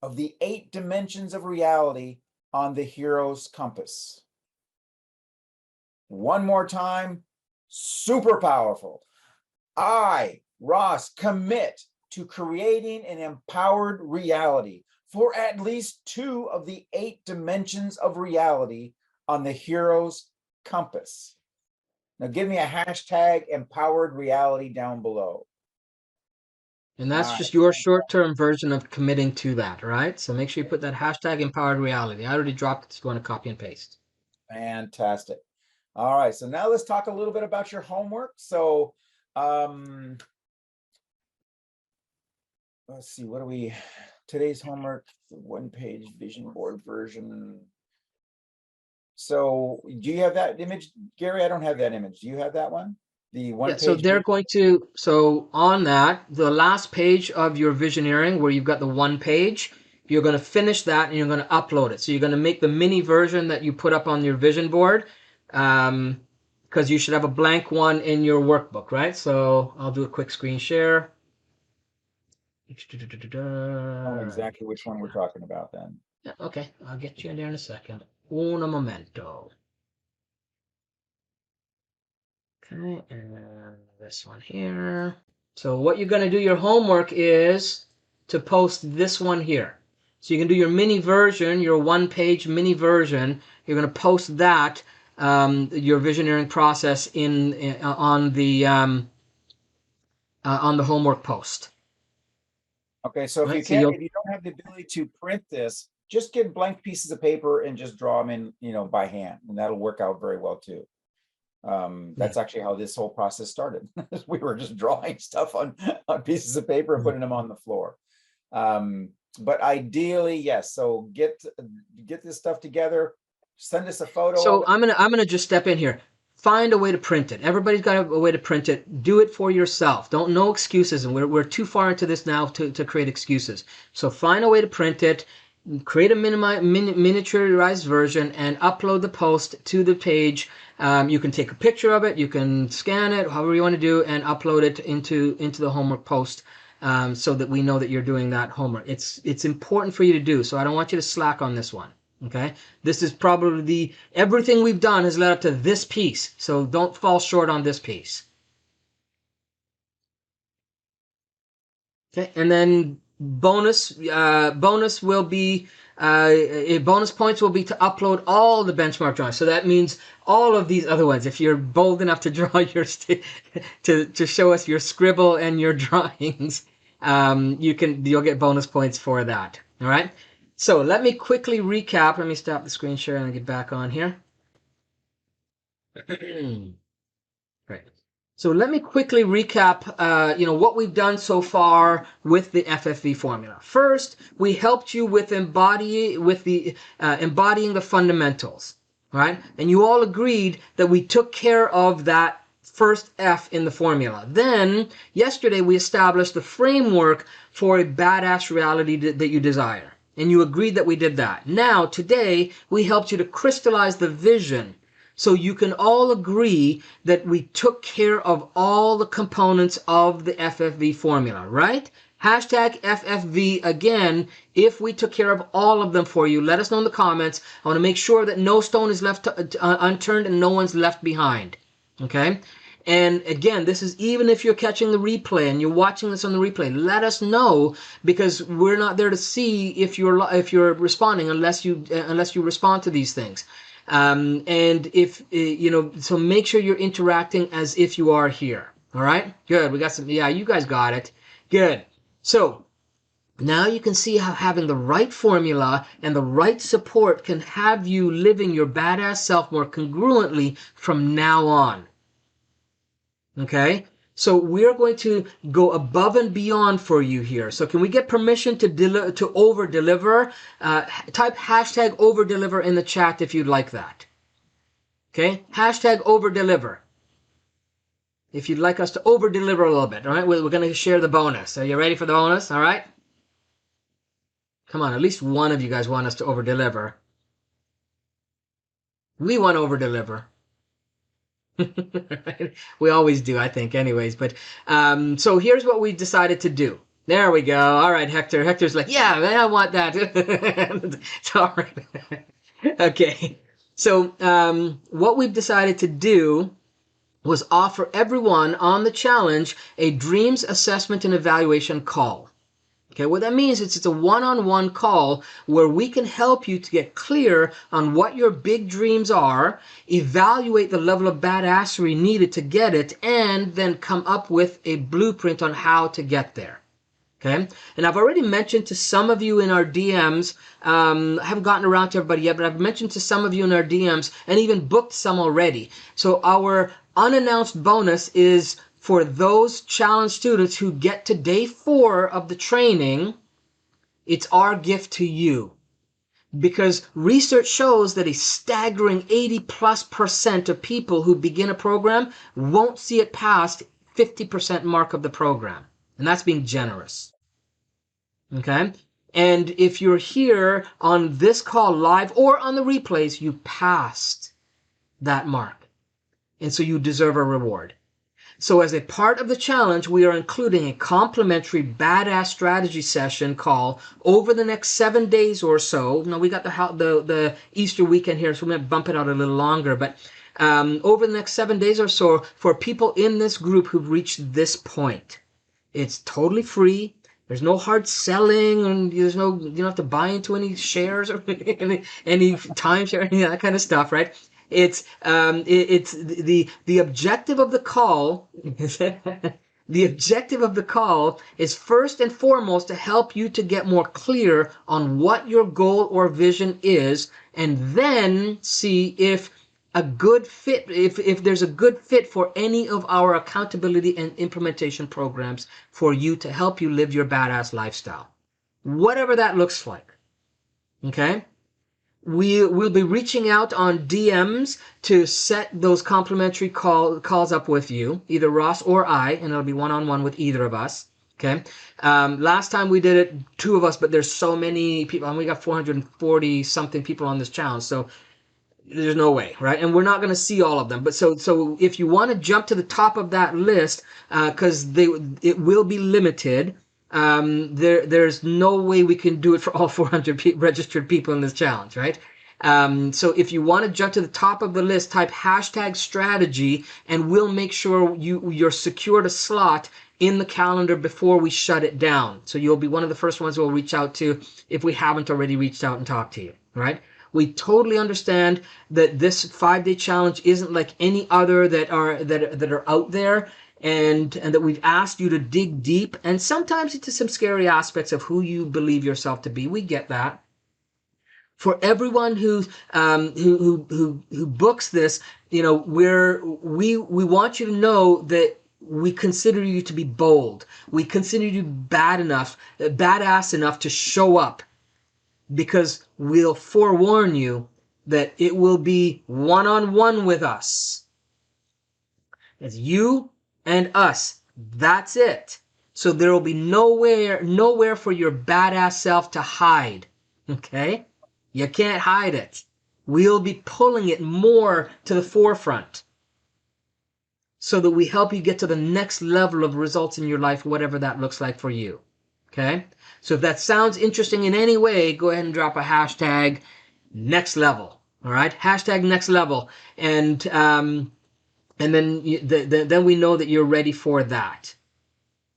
of the 8 dimensions of reality on the hero's compass. One more time, super powerful. I, Ross, commit to creating an empowered reality for at least 2 of the 8 dimensions of reality on the hero's compass. Now give me a hashtag empowered reality down below. And that's just your short-term version of committing to that, right? So make sure you put that hashtag empowered reality. I already dropped it, so you want to copy and paste. Fantastic. All right, so now let's talk a little bit about your homework. So let's see, what are we, today's homework, the 1-page vision board version. So do you have that image, Gary? I don't have that image. Do you have that one? The 1-page. Yeah, so they're going to, so on that, the last page of your Visioneering where you've got the 1 page, you're going to finish that and you're going to upload it. So you're going to make the mini version that you put up on your vision board, because you should have a blank one in your workbook, right? So I'll do a quick screen share. Know exactly which one we're talking about then. Yeah, okay, I'll get you in there in a second. Un momento. Okay, and this one here. So what you're going to do, your homework is to post this one here. So you can do your mini version, your 1-page mini version. You're going to post that, your Visioneering process on the homework post. Okay, so if you if you don't have the ability to print this, just get blank pieces of paper and just draw them in, by hand, and that'll work out very well too. That's actually how this whole process started. We were just drawing stuff on pieces of paper and putting them on the floor. But ideally, yes. So get this stuff together. Send us a photo. So I'm gonna just step in here. Find a way to print it. Everybody's got a way to print it. Do it for yourself. No excuses. And we're too far into this now to create excuses. So find a way to print it. Create a miniaturized version and upload the post to the page. You can take a picture of it. You can scan it, however you want to do, and upload it into the homework post, so that we know that you're doing that homework. It's important for you to do. So I don't want you to slack on this one. Okay, this is probably everything we've done has led up to this piece. So don't fall short on this piece. Okay, and then bonus will be bonus points will be to upload all the benchmark drawings. So that means all of these other ones. If you're bold enough to draw your to show us your scribble and your drawings, you'll get bonus points for that. All right. So let me quickly recap. Let me stop the screen share and get back on here. Great. So let me quickly recap, what we've done so far with the FFV formula. First, we helped you with embodying the fundamentals. right? And you all agreed that we took care of that first F in the formula. Then, yesterday, we established the framework for a badass reality that you desire. And you agreed that we did that. Now, today, we helped you to crystallize the vision so you can all agree that we took care of all the components of the FFV formula, right? Hashtag FFV again, if we took care of all of them for you. Let us know in the comments. I want to make sure that no stone is left unturned and no one's left behind. Okay? And again, this is even if you're catching the replay and you're watching this on the replay, let us know, because we're not there to see if you're responding unless you respond to these things. And if so make sure you're interacting as if you are here. All right, good. We got some. Yeah, you guys got it. Good. So now you can see how having the right formula and the right support can have you living your badass self more congruently from now on. Okay. So we're going to go above and beyond for you here. So can we get permission to over deliver? Type hashtag over deliver in the chat if you'd like that. Okay, hashtag over deliver. If you'd like us to over deliver a little bit, all right, we're going to share the bonus. Are you ready for the bonus? All right. Come on, at least one of you guys want us to over deliver. We want to over deliver. We always do, I think, anyways. But so here's what we decided to do. There we go. All right, Hector. Hector's like, yeah, man, I want that. It's all right. Okay. So what we've decided to do was offer everyone on the challenge a dreams assessment and evaluation call. Okay, what that means is it's a one-on-one call where we can help you to get clear on what your big dreams are, evaluate the level of badassery needed to get it, and then come up with a blueprint on how to get there. Okay, and I've already mentioned to some of you in our DMs, I haven't gotten around to everybody yet, but I've mentioned to some of you in our DMs and even booked some already. So our unannounced bonus is for those challenge students who get to day 4 of the training. It's our gift to you, because research shows that a staggering 80+% of people who begin a program won't see it past 50% mark of the program. And that's being generous. Okay? And if you're here on this call live or on the replays, you passed that mark. And so you deserve a reward. So as a part of the challenge, we are including a complimentary badass strategy session call over the next 7 days or so. Now, we got the Easter weekend here, so we're going to bump it out a little longer. But over the next 7 days or so, for people in this group who've reached this point, it's totally free. There's no hard selling, and you don't have to buy into any shares or any timeshare, any of that kind of stuff, right? It's the objective of the call. The objective of the call is first and foremost to help you to get more clear on what your goal or vision is, and then see if a good fit, if there's a good fit for any of our accountability and implementation programs for you to help you live your badass lifestyle, whatever that looks like. Okay? We will be reaching out on DMs to set those complimentary calls up with you, either Ross or I, and it'll be one-on-one with either of us. Okay. Last time we did it, 2 of us, but there's so many people, and we got 440 something people on this challenge, so there's no way, right? And we're not going to see all of them. But so if you want to jump to the top of that list, because it will be limited. There's no way we can do it for all 400 registered people in this challenge, right? So if you want to jump to the top of the list, type hashtag strategy, and we'll make sure you're secured a slot in the calendar before we shut it down. So you'll be one of the first ones we'll reach out to if we haven't already reached out and talked to you, right? We totally understand that this 5-day challenge isn't like any other that are out there. And that we've asked you to dig deep, and sometimes into some scary aspects of who you believe yourself to be. We get that. For everyone who books this, we want you to know that we consider you to be bold. We consider you badass enough to show up, because we'll forewarn you that it will be one-on-one with us. It's you and us. That's it. So there will be nowhere for your badass self to hide. Okay? You can't hide it. We'll be pulling it more to the forefront so that we help you get to the next level of results in your life, whatever that looks like for you. Okay? So if that sounds interesting in any way, go ahead and drop a hashtag next level. All right? Hashtag next level. And then we know that you're ready for that.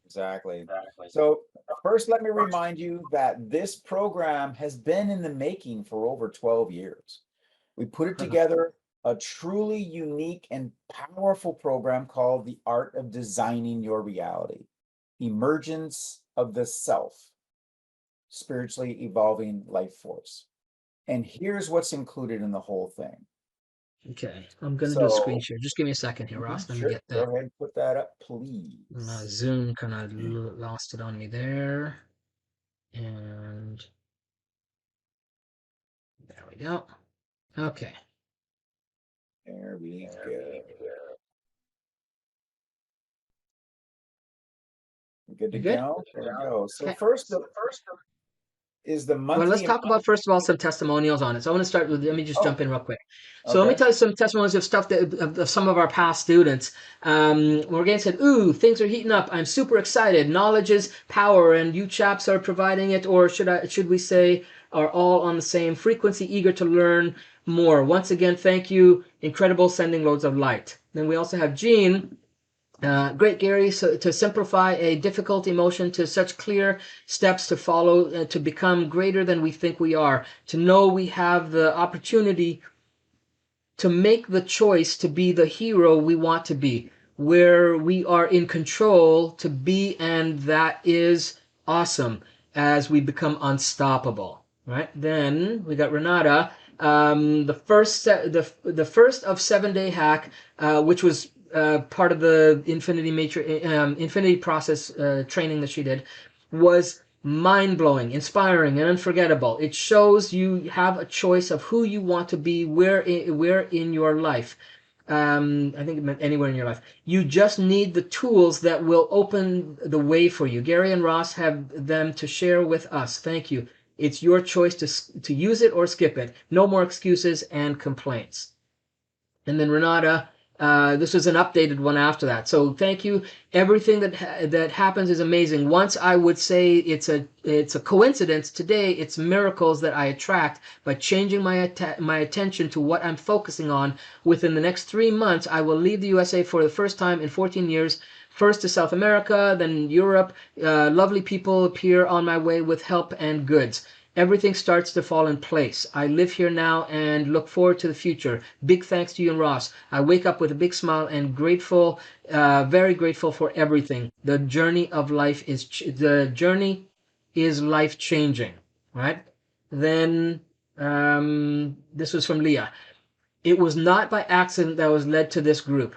Exactly. So first, let me remind you that this program has been in the making for over 12 years. We put it together a truly unique and powerful program called The Art of Designing Your Reality, Emergence of the Self, Spiritually Evolving Life Force. And here's what's included in the whole thing. Okay, I'm going to do a screen So, share. Just give me a second here, Ross. Let me sure, get go that. ahead and put that up, please. Zoom kind of lost it on me there. And there we go. Okay. There we go. We're good to You good? go. There we go. So Okay. first is the Well, let's monthly. talk about first of all some testimonials on it. So I want to start with. Let me just Oh, jump in real quick. So let me okay. tell you some testimonials of stuff of some of our past students. Morgan said, "Ooh, things are heating up. I'm super excited. Knowledge is power, and you chaps are providing it, or should we say, are all on the same frequency, eager to learn more. Once again, thank you. Incredible, sending loads of light." Then we also have Jean. Great, Gary. So to simplify a difficult emotion to such clear steps to follow to become greater than we think we are, to know we have the opportunity to make the choice to be the hero we want to be, where we are in control to be, and that is awesome as we become unstoppable. Right? Then we got Renata. The first of 7 Day Hack, which was part of the Infinity Process training that she did, was mind-blowing, inspiring, and unforgettable. It shows you have a choice of who you want to be, where in your life. I think it meant anywhere in your life. You just need the tools that will open the way for you. Gary and Ross have them to share with us. Thank you. It's your choice to use it or skip it. No more excuses and complaints. And then Renata, this was an updated one after that. So thank you. Everything that happens is amazing. Once I would say it's a coincidence. Today it's miracles that I attract by changing my attention to what I'm focusing on. Within the next 3 months, I will leave the USA for the first time in 14 years. First to South America, then Europe. Lovely people appear on my way with help and goods. Everything starts to fall in place. I live here now and look forward to the future. Big thanks to you and Ross. I wake up with a big smile and grateful, very grateful for everything. The journey is life changing, right? Then this was from Leah. It was not by accident that I was led to this group.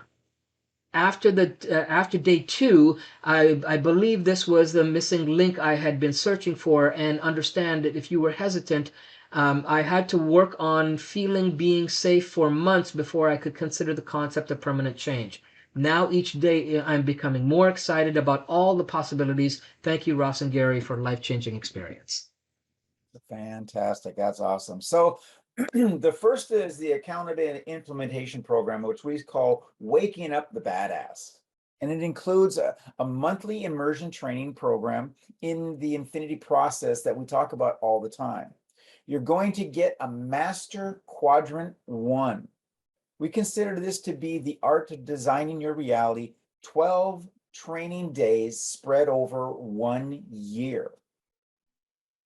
After day two, I believe this was the missing link I had been searching for, and understand that if you were hesitant, I had to work on being safe for months before I could consider the concept of permanent change. Now each day I'm becoming more excited about all the possibilities. Thank you, Ross and Gary, for life-changing experience. Fantastic. That's awesome. So the first is the accountability and implementation program, which we call Waking Up the Badass. And it includes a monthly immersion training program in the infinity process that we talk about all the time. You're going to get a master quadrant 1. We consider this to be the art of designing your reality, 12 training days spread over 1 year.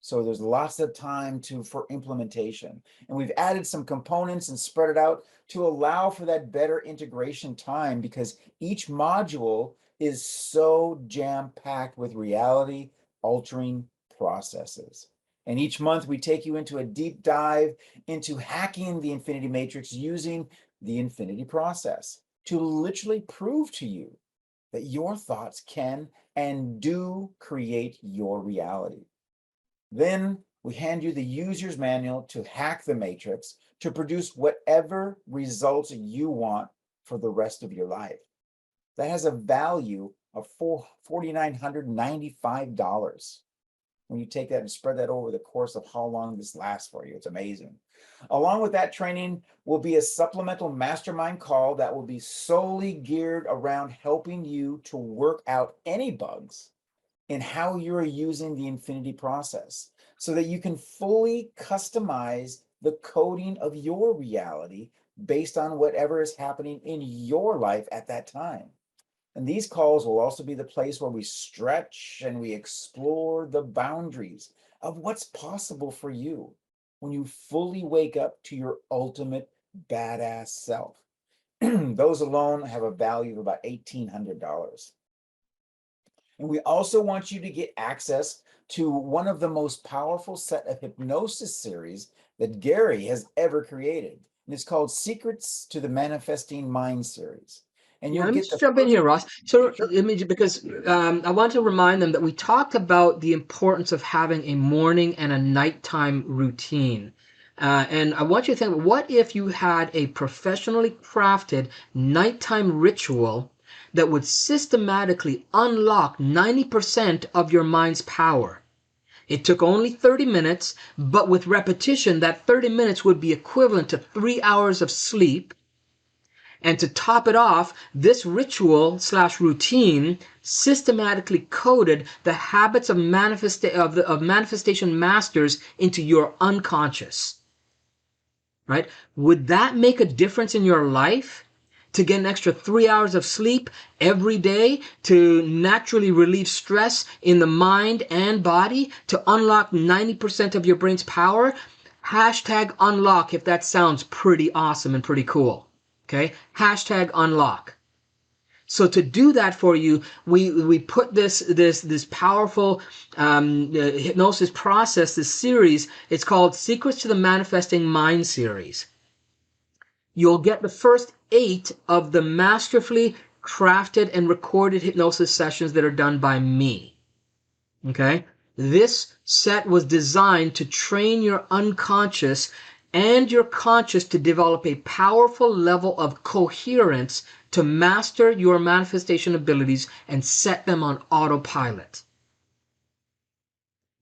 So there's lots of time for implementation. And we've added some components and spread it out to allow for that better integration time, because each module is so jam-packed with reality altering processes. And each month we take you into a deep dive into hacking the infinity matrix using the infinity process to literally prove to you that your thoughts can and do create your reality. Then We hand you the user's manual to hack the matrix to produce whatever results you want for the rest of your life. That has a value of $4,995. When you take that and spread that over the course of how long this lasts for you, it's amazing. Along with that training will be a supplemental mastermind call that will be solely geared around helping you to work out any bugs in how you're using the Infinity process so that you can fully customize the coding of your reality based on whatever is happening in your life at that time. And these calls will also be the place where we stretch and we explore the boundaries of what's possible for you when you fully wake up to your ultimate badass self. Those alone have a value of about $1,800. And we also want you to get access to one of the most powerful set of hypnosis series that Gary has ever created. And it's called Secrets to the Manifesting Mind series. And Yeah, you'll let me get just the jump in first. here, Ross. So Sure. let me because I want to remind them that we talked about the importance of having a morning and a nighttime routine. And I want you to think, what if you had a professionally crafted nighttime ritual that would systematically unlock 90% of your mind's power? It took only 30 minutes, but with repetition, that 30 minutes would be equivalent to 3 hours of sleep. And to top it off, this ritual slash routine systematically coded the habits of manifestation masters into your unconscious. Right? Would that make a difference in your life? To get an extra 3 hours of sleep every day, to naturally relieve stress in the mind and body, to unlock 90% of your brain's power? Hashtag unlock if that sounds pretty awesome and pretty cool. Okay? Hashtag unlock. So to do that for you, we put this powerful hypnosis process, this series. It's called Secrets to the Manifesting Mind series. You'll get the first 8 of the masterfully crafted and recorded hypnosis sessions that are done by me. Okay? This set was designed to train your unconscious and your conscious to develop a powerful level of coherence to master your manifestation abilities and set them on autopilot.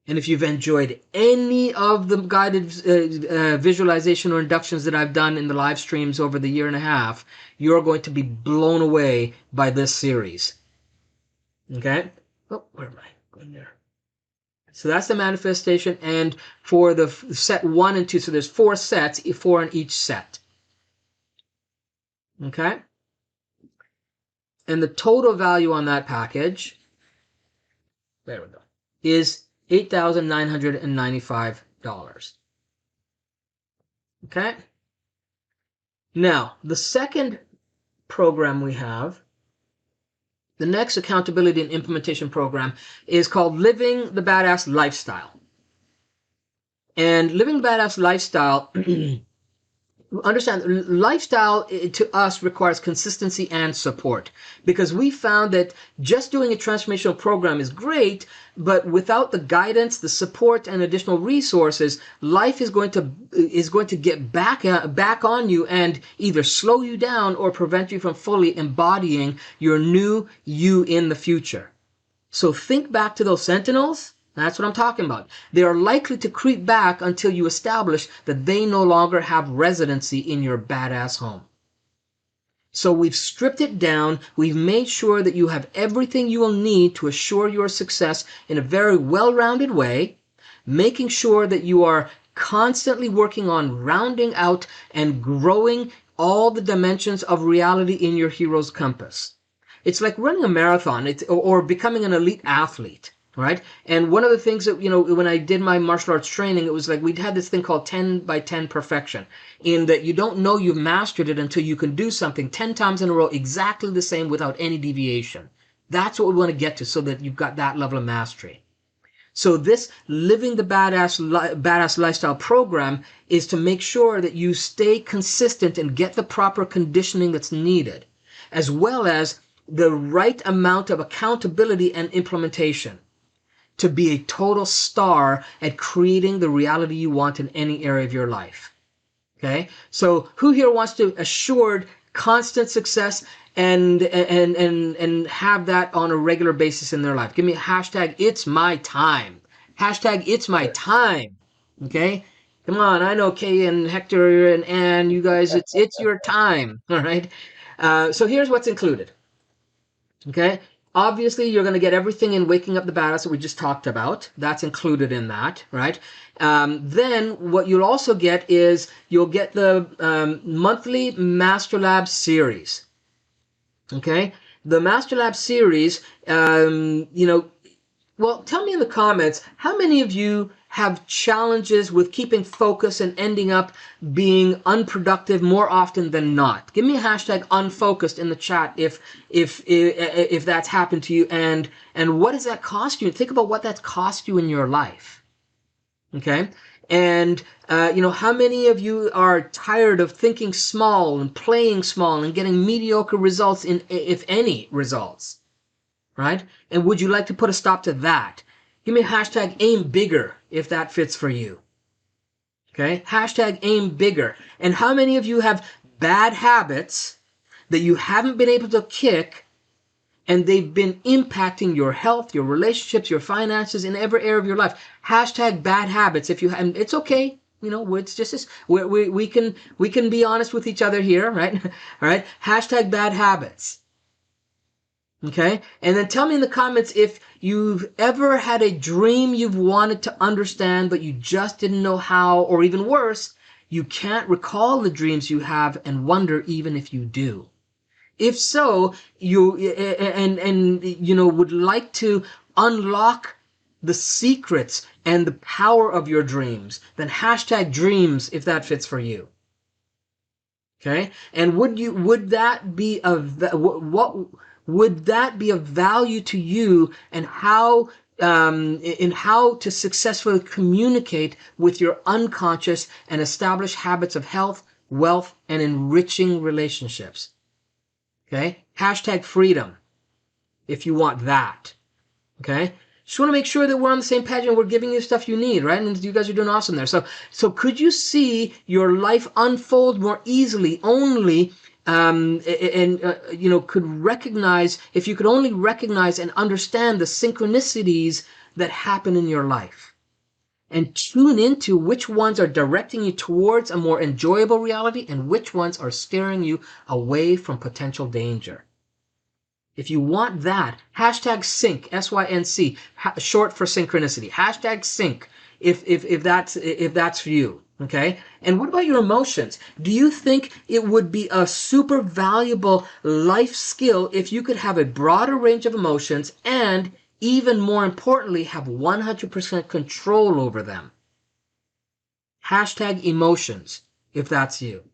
And if you've enjoyed any of the guided visualization or inductions that I've done in the live streams over the year and a half, you're going to be blown away by this series. Okay? Oh, where am I? Going there. So that's the manifestation. And for the set 1 and 2, so there's 4 sets, 4 in each set. Okay? And the total value on that package, there we go, is $8,995. Okay? Now, the second program we have, the next accountability and implementation program, is called Living the Badass Lifestyle. And Living the Badass Lifestyle, understand, lifestyle to us requires consistency and support, because we found that just doing a transformational program is great, but without the guidance, the support, and additional resources, life is going to get back on you and either slow you down or prevent you from fully embodying your new you in the future. So think back to those sentinels. That's what I'm talking about. They are likely to creep back until you establish that they no longer have residency in your badass home. So we've stripped it down. We've made sure that you have everything you will need to assure your success in a very well-rounded way, making sure that you are constantly working on rounding out and growing all the dimensions of reality in your hero's compass. It's like running a marathon or becoming an elite athlete. Right? And one of the things that, when I did my martial arts training, it was like we'd had this thing called 10 by 10 perfection, in that you don't know you've mastered it until you can do something 10 times in a row exactly the same without any deviation. That's what we want to get to, so that you've got that level of mastery. So this Living the Badass Lifestyle program is to make sure that you stay consistent and get the proper conditioning that's needed, as well as the right amount of accountability and implementation, to be a total star at creating the reality you want in any area of your life. Okay, so who here wants to assured constant success and have that on a regular basis in their life? Give me a hashtag it's my time. Hashtag it's my time. Okay, come on, I know Kay and Hector and Ann, you guys, it's your time. All right. So here's what's included. Okay, obviously you're going to get everything in waking up the badass that we just talked about. That's included in that, right? Then what you'll also get is you'll get the monthly Master Lab series. Okay, the Master Lab series, well, tell me in the comments, how many of you have challenges with keeping focus and ending up being unproductive more often than not? Give me a hashtag unfocused in the chat if that's happened to you, and what does that cost you? Think about what that's cost you in your life. Okay? And how many of you are tired of thinking small and playing small and getting mediocre results in, if any, results? Right? And would you like to put a stop to that? Give me a hashtag aim bigger if that fits for you. Okay? Hashtag aim bigger. And how many of you have bad habits that you haven't been able to kick and they've been impacting your health, your relationships, your finances in every area of your life? Hashtag bad habits. If you and it's okay. It's just this. We can be honest with each other here, right? All right. Hashtag bad habits. Okay, and then tell me in the comments if you've ever had a dream you've wanted to understand, but you just didn't know how, or even worse, you can't recall the dreams you have and wonder even if you do. If so, you would like to unlock the secrets and the power of your dreams, then hashtag dreams if that fits for you. Okay, and would that be what would that be of value to you, and how in how to successfully communicate with your unconscious and establish habits of health, wealth, and enriching relationships? Okay, hashtag freedom if you want that. Okay, just want to make sure that we're on the same page and we're giving you stuff you need, right? And you guys are doing awesome there. So could you see your life unfold more easily only could recognize, if you could only recognize and understand the synchronicities that happen in your life and tune into which ones are directing you towards a more enjoyable reality and which ones are steering you away from potential danger? If you want that, hashtag sync, SYNC, short for synchronicity. Hashtag sync if that's for you. Okay? And what about your emotions? Do you think it would be a super valuable life skill if you could have a broader range of emotions and, even more importantly, have 100% control over them? Hashtag emotions if that's you.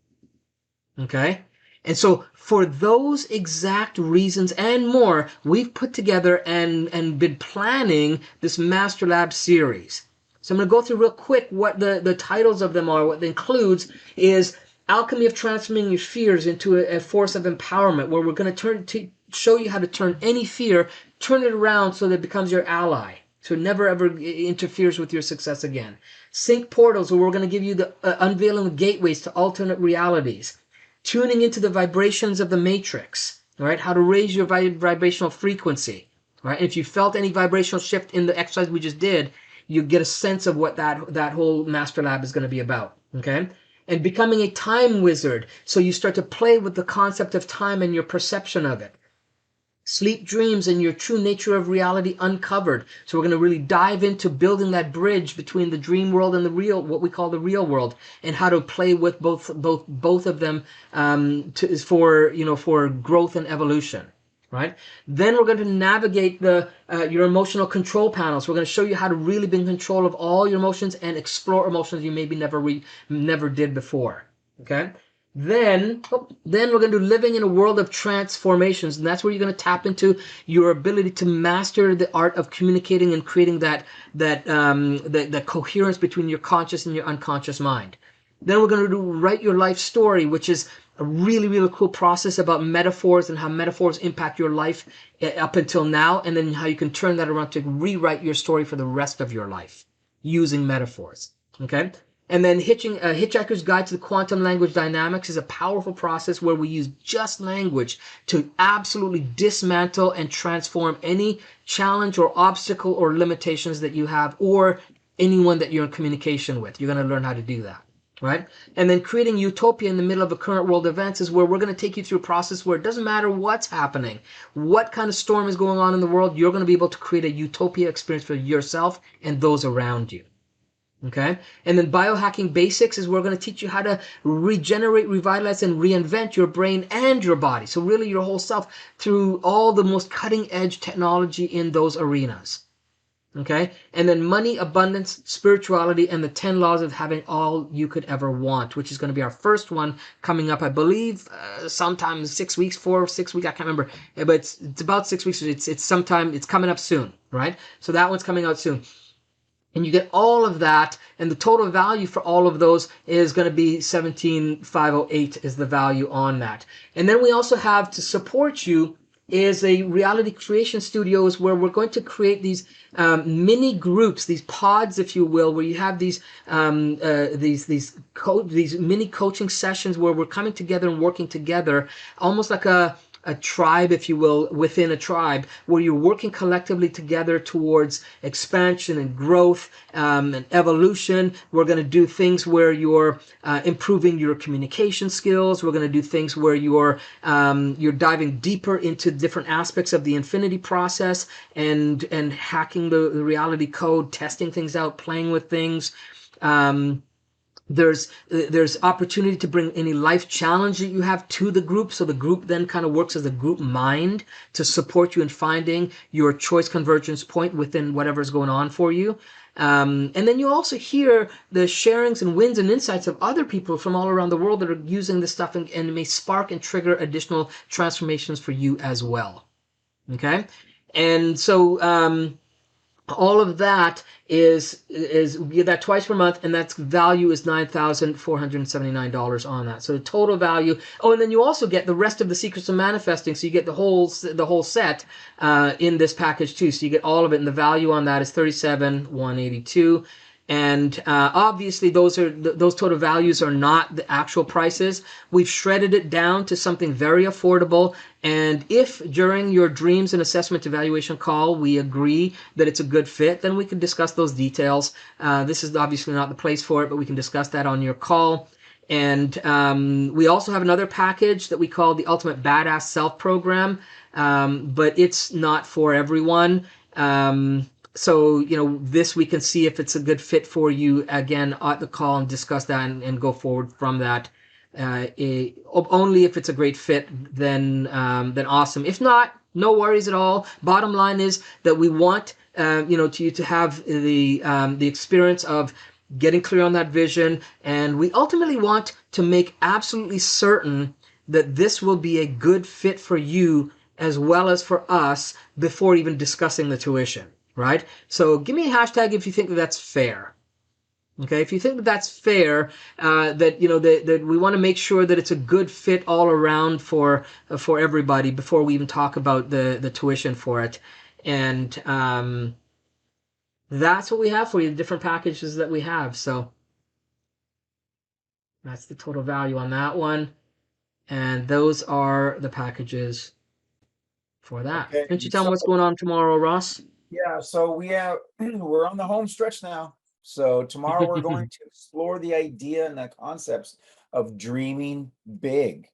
Okay? And so for those exact reasons and more, we've put together and been planning this Master Lab series. So I'm going to go through real quick what the titles of them are. What it includes is Alchemy of Transforming Your Fears into a Force of Empowerment, where we're going to show you how to turn any fear, turn it around so that it becomes your ally, so it never ever interferes with your success again. Sync Portals, where we're going to give you the unveiling the gateways to alternate realities. Tuning into the vibrations of the matrix, right? How to raise your vibrational frequency, right? If you felt any vibrational shift in the exercise we just did, you get a sense of what that whole Master Lab is going to be about, okay? And becoming a time wizard, so you start to play with the concept of time and your perception of it. Sleep dreams and your true nature of reality uncovered. So we're going to really dive into building that bridge between the dream world and the real, what we call the real world, and how to play with both of them for growth and evolution. Right? Then we're going to navigate your emotional control panels. We're going to show you how to really be in control of all your emotions and explore emotions you maybe never did before. Okay? Then we're going to do living in a world of transformations, and that's where you're going to tap into your ability to master the art of communicating and creating that coherence between your conscious and your unconscious mind. Then we're going to do write your life story, which is a really, really cool process about metaphors and how metaphors impact your life up until now, and then how you can turn that around to rewrite your story for the rest of your life using metaphors. Okay? And then Hitchhiker's Guide to the Quantum Language Dynamics is a powerful process where we use just language to absolutely dismantle and transform any challenge or obstacle or limitations that you have, or anyone that you're in communication with. You're going to learn how to do that. Right? And then creating utopia in the middle of a current world events is where we're going to take you through a process where it doesn't matter what's happening, what kind of storm is going on in the world, you're going to be able to create a utopia experience for yourself and those around you. Okay. And then biohacking basics is we're going to teach you how to regenerate, revitalize, and reinvent your brain and your body. So really your whole self through all the most cutting edge technology in those arenas. Okay. And then money, abundance, spirituality, and the 10 laws of having all you could ever want, which is going to be our first one coming up, I believe, sometime 6 weeks, 4 or 6 weeks. I can't remember, but it's about 6 weeks. It's sometime, it's coming up soon. Right. So that one's coming out soon. And you get all of that, and the total value for all of those is going to be 17,508 is the value on that. And then we also have, to support you, is a reality creation studios where we're going to create these mini groups, these pods, if you will, where you have these mini coaching sessions where we're coming together and working together, almost like a tribe, if you will, within a tribe, where you're working collectively together towards expansion and growth and evolution. We're going to do things where you're improving your communication skills. We're going to do things where you're diving deeper into different aspects of the infinity process and hacking the reality code, testing things out, playing with things. There's opportunity to bring any life challenge that you have to the group, so the group then kind of works as a group mind to support you in finding your choice convergence point within whatever's going on for you. And then you also hear the sharings and wins and insights of other people from all around the world that are using this stuff, and it may spark and trigger additional transformations for you as well. Okay? And so all of that is we get that twice per month, and that's value is $9,479 on that. So the total value. Oh, and then you also get the rest of the secrets of manifesting. So you get the whole set in this package too. So you get all of it, and the value on that is $37,182. And obviously those total values are not the actual prices. We've shredded it down to something very affordable. And if during your dreams and assessment evaluation call we agree that it's a good fit, then we can discuss those details. This is obviously not the place for it, but we can discuss that on your call. And we also have another package that we call the Ultimate Badass Self Program, but it's not for everyone. So, this we can see if it's a good fit for you again at the call and discuss that and go forward from that. Only if it's a great fit, then awesome. If not, no worries at all. Bottom line is that we want you to have the experience of getting clear on that vision, and we ultimately want to make absolutely certain that this will be a good fit for you as well as for us before even discussing the tuition. Right? So give me a hashtag if you think that that's fair. Okay, if you think that that's fair, that we want to make sure that it's a good fit all around for everybody before we even talk about the tuition for it. And that's what we have for you, the different packages that we have. So that's the total value on that one. And those are the packages for that. Okay, Can't you tell me so what's going on tomorrow, Ross? yeah, so we're on the home stretch now. So tomorrow we're going to explore the idea and the concepts of dreaming big,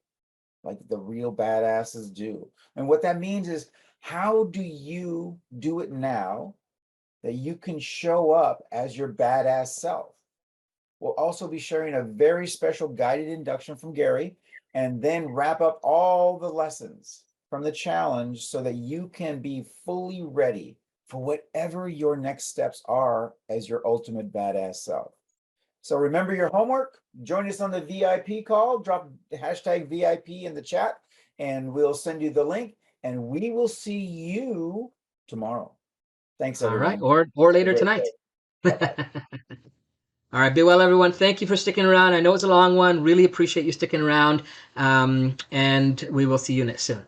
like the real badasses do. And what that means is, how do you do it now that you can show up as your badass self? We'll also be sharing a very special guided induction from Gary, and then wrap up all the lessons from the challenge so that you can be fully ready for whatever your next steps are as your ultimate badass self. So remember your homework. Join us on the VIP call. Drop the hashtag VIP in the chat, and we'll send you the link. And we will see you tomorrow. Thanks, All right, everyone. or Have a later great tonight. day. Bye-bye. All right, be well, everyone. Thank you for sticking around. I know it's a long one. Really appreciate you sticking around. And we will see you next soon.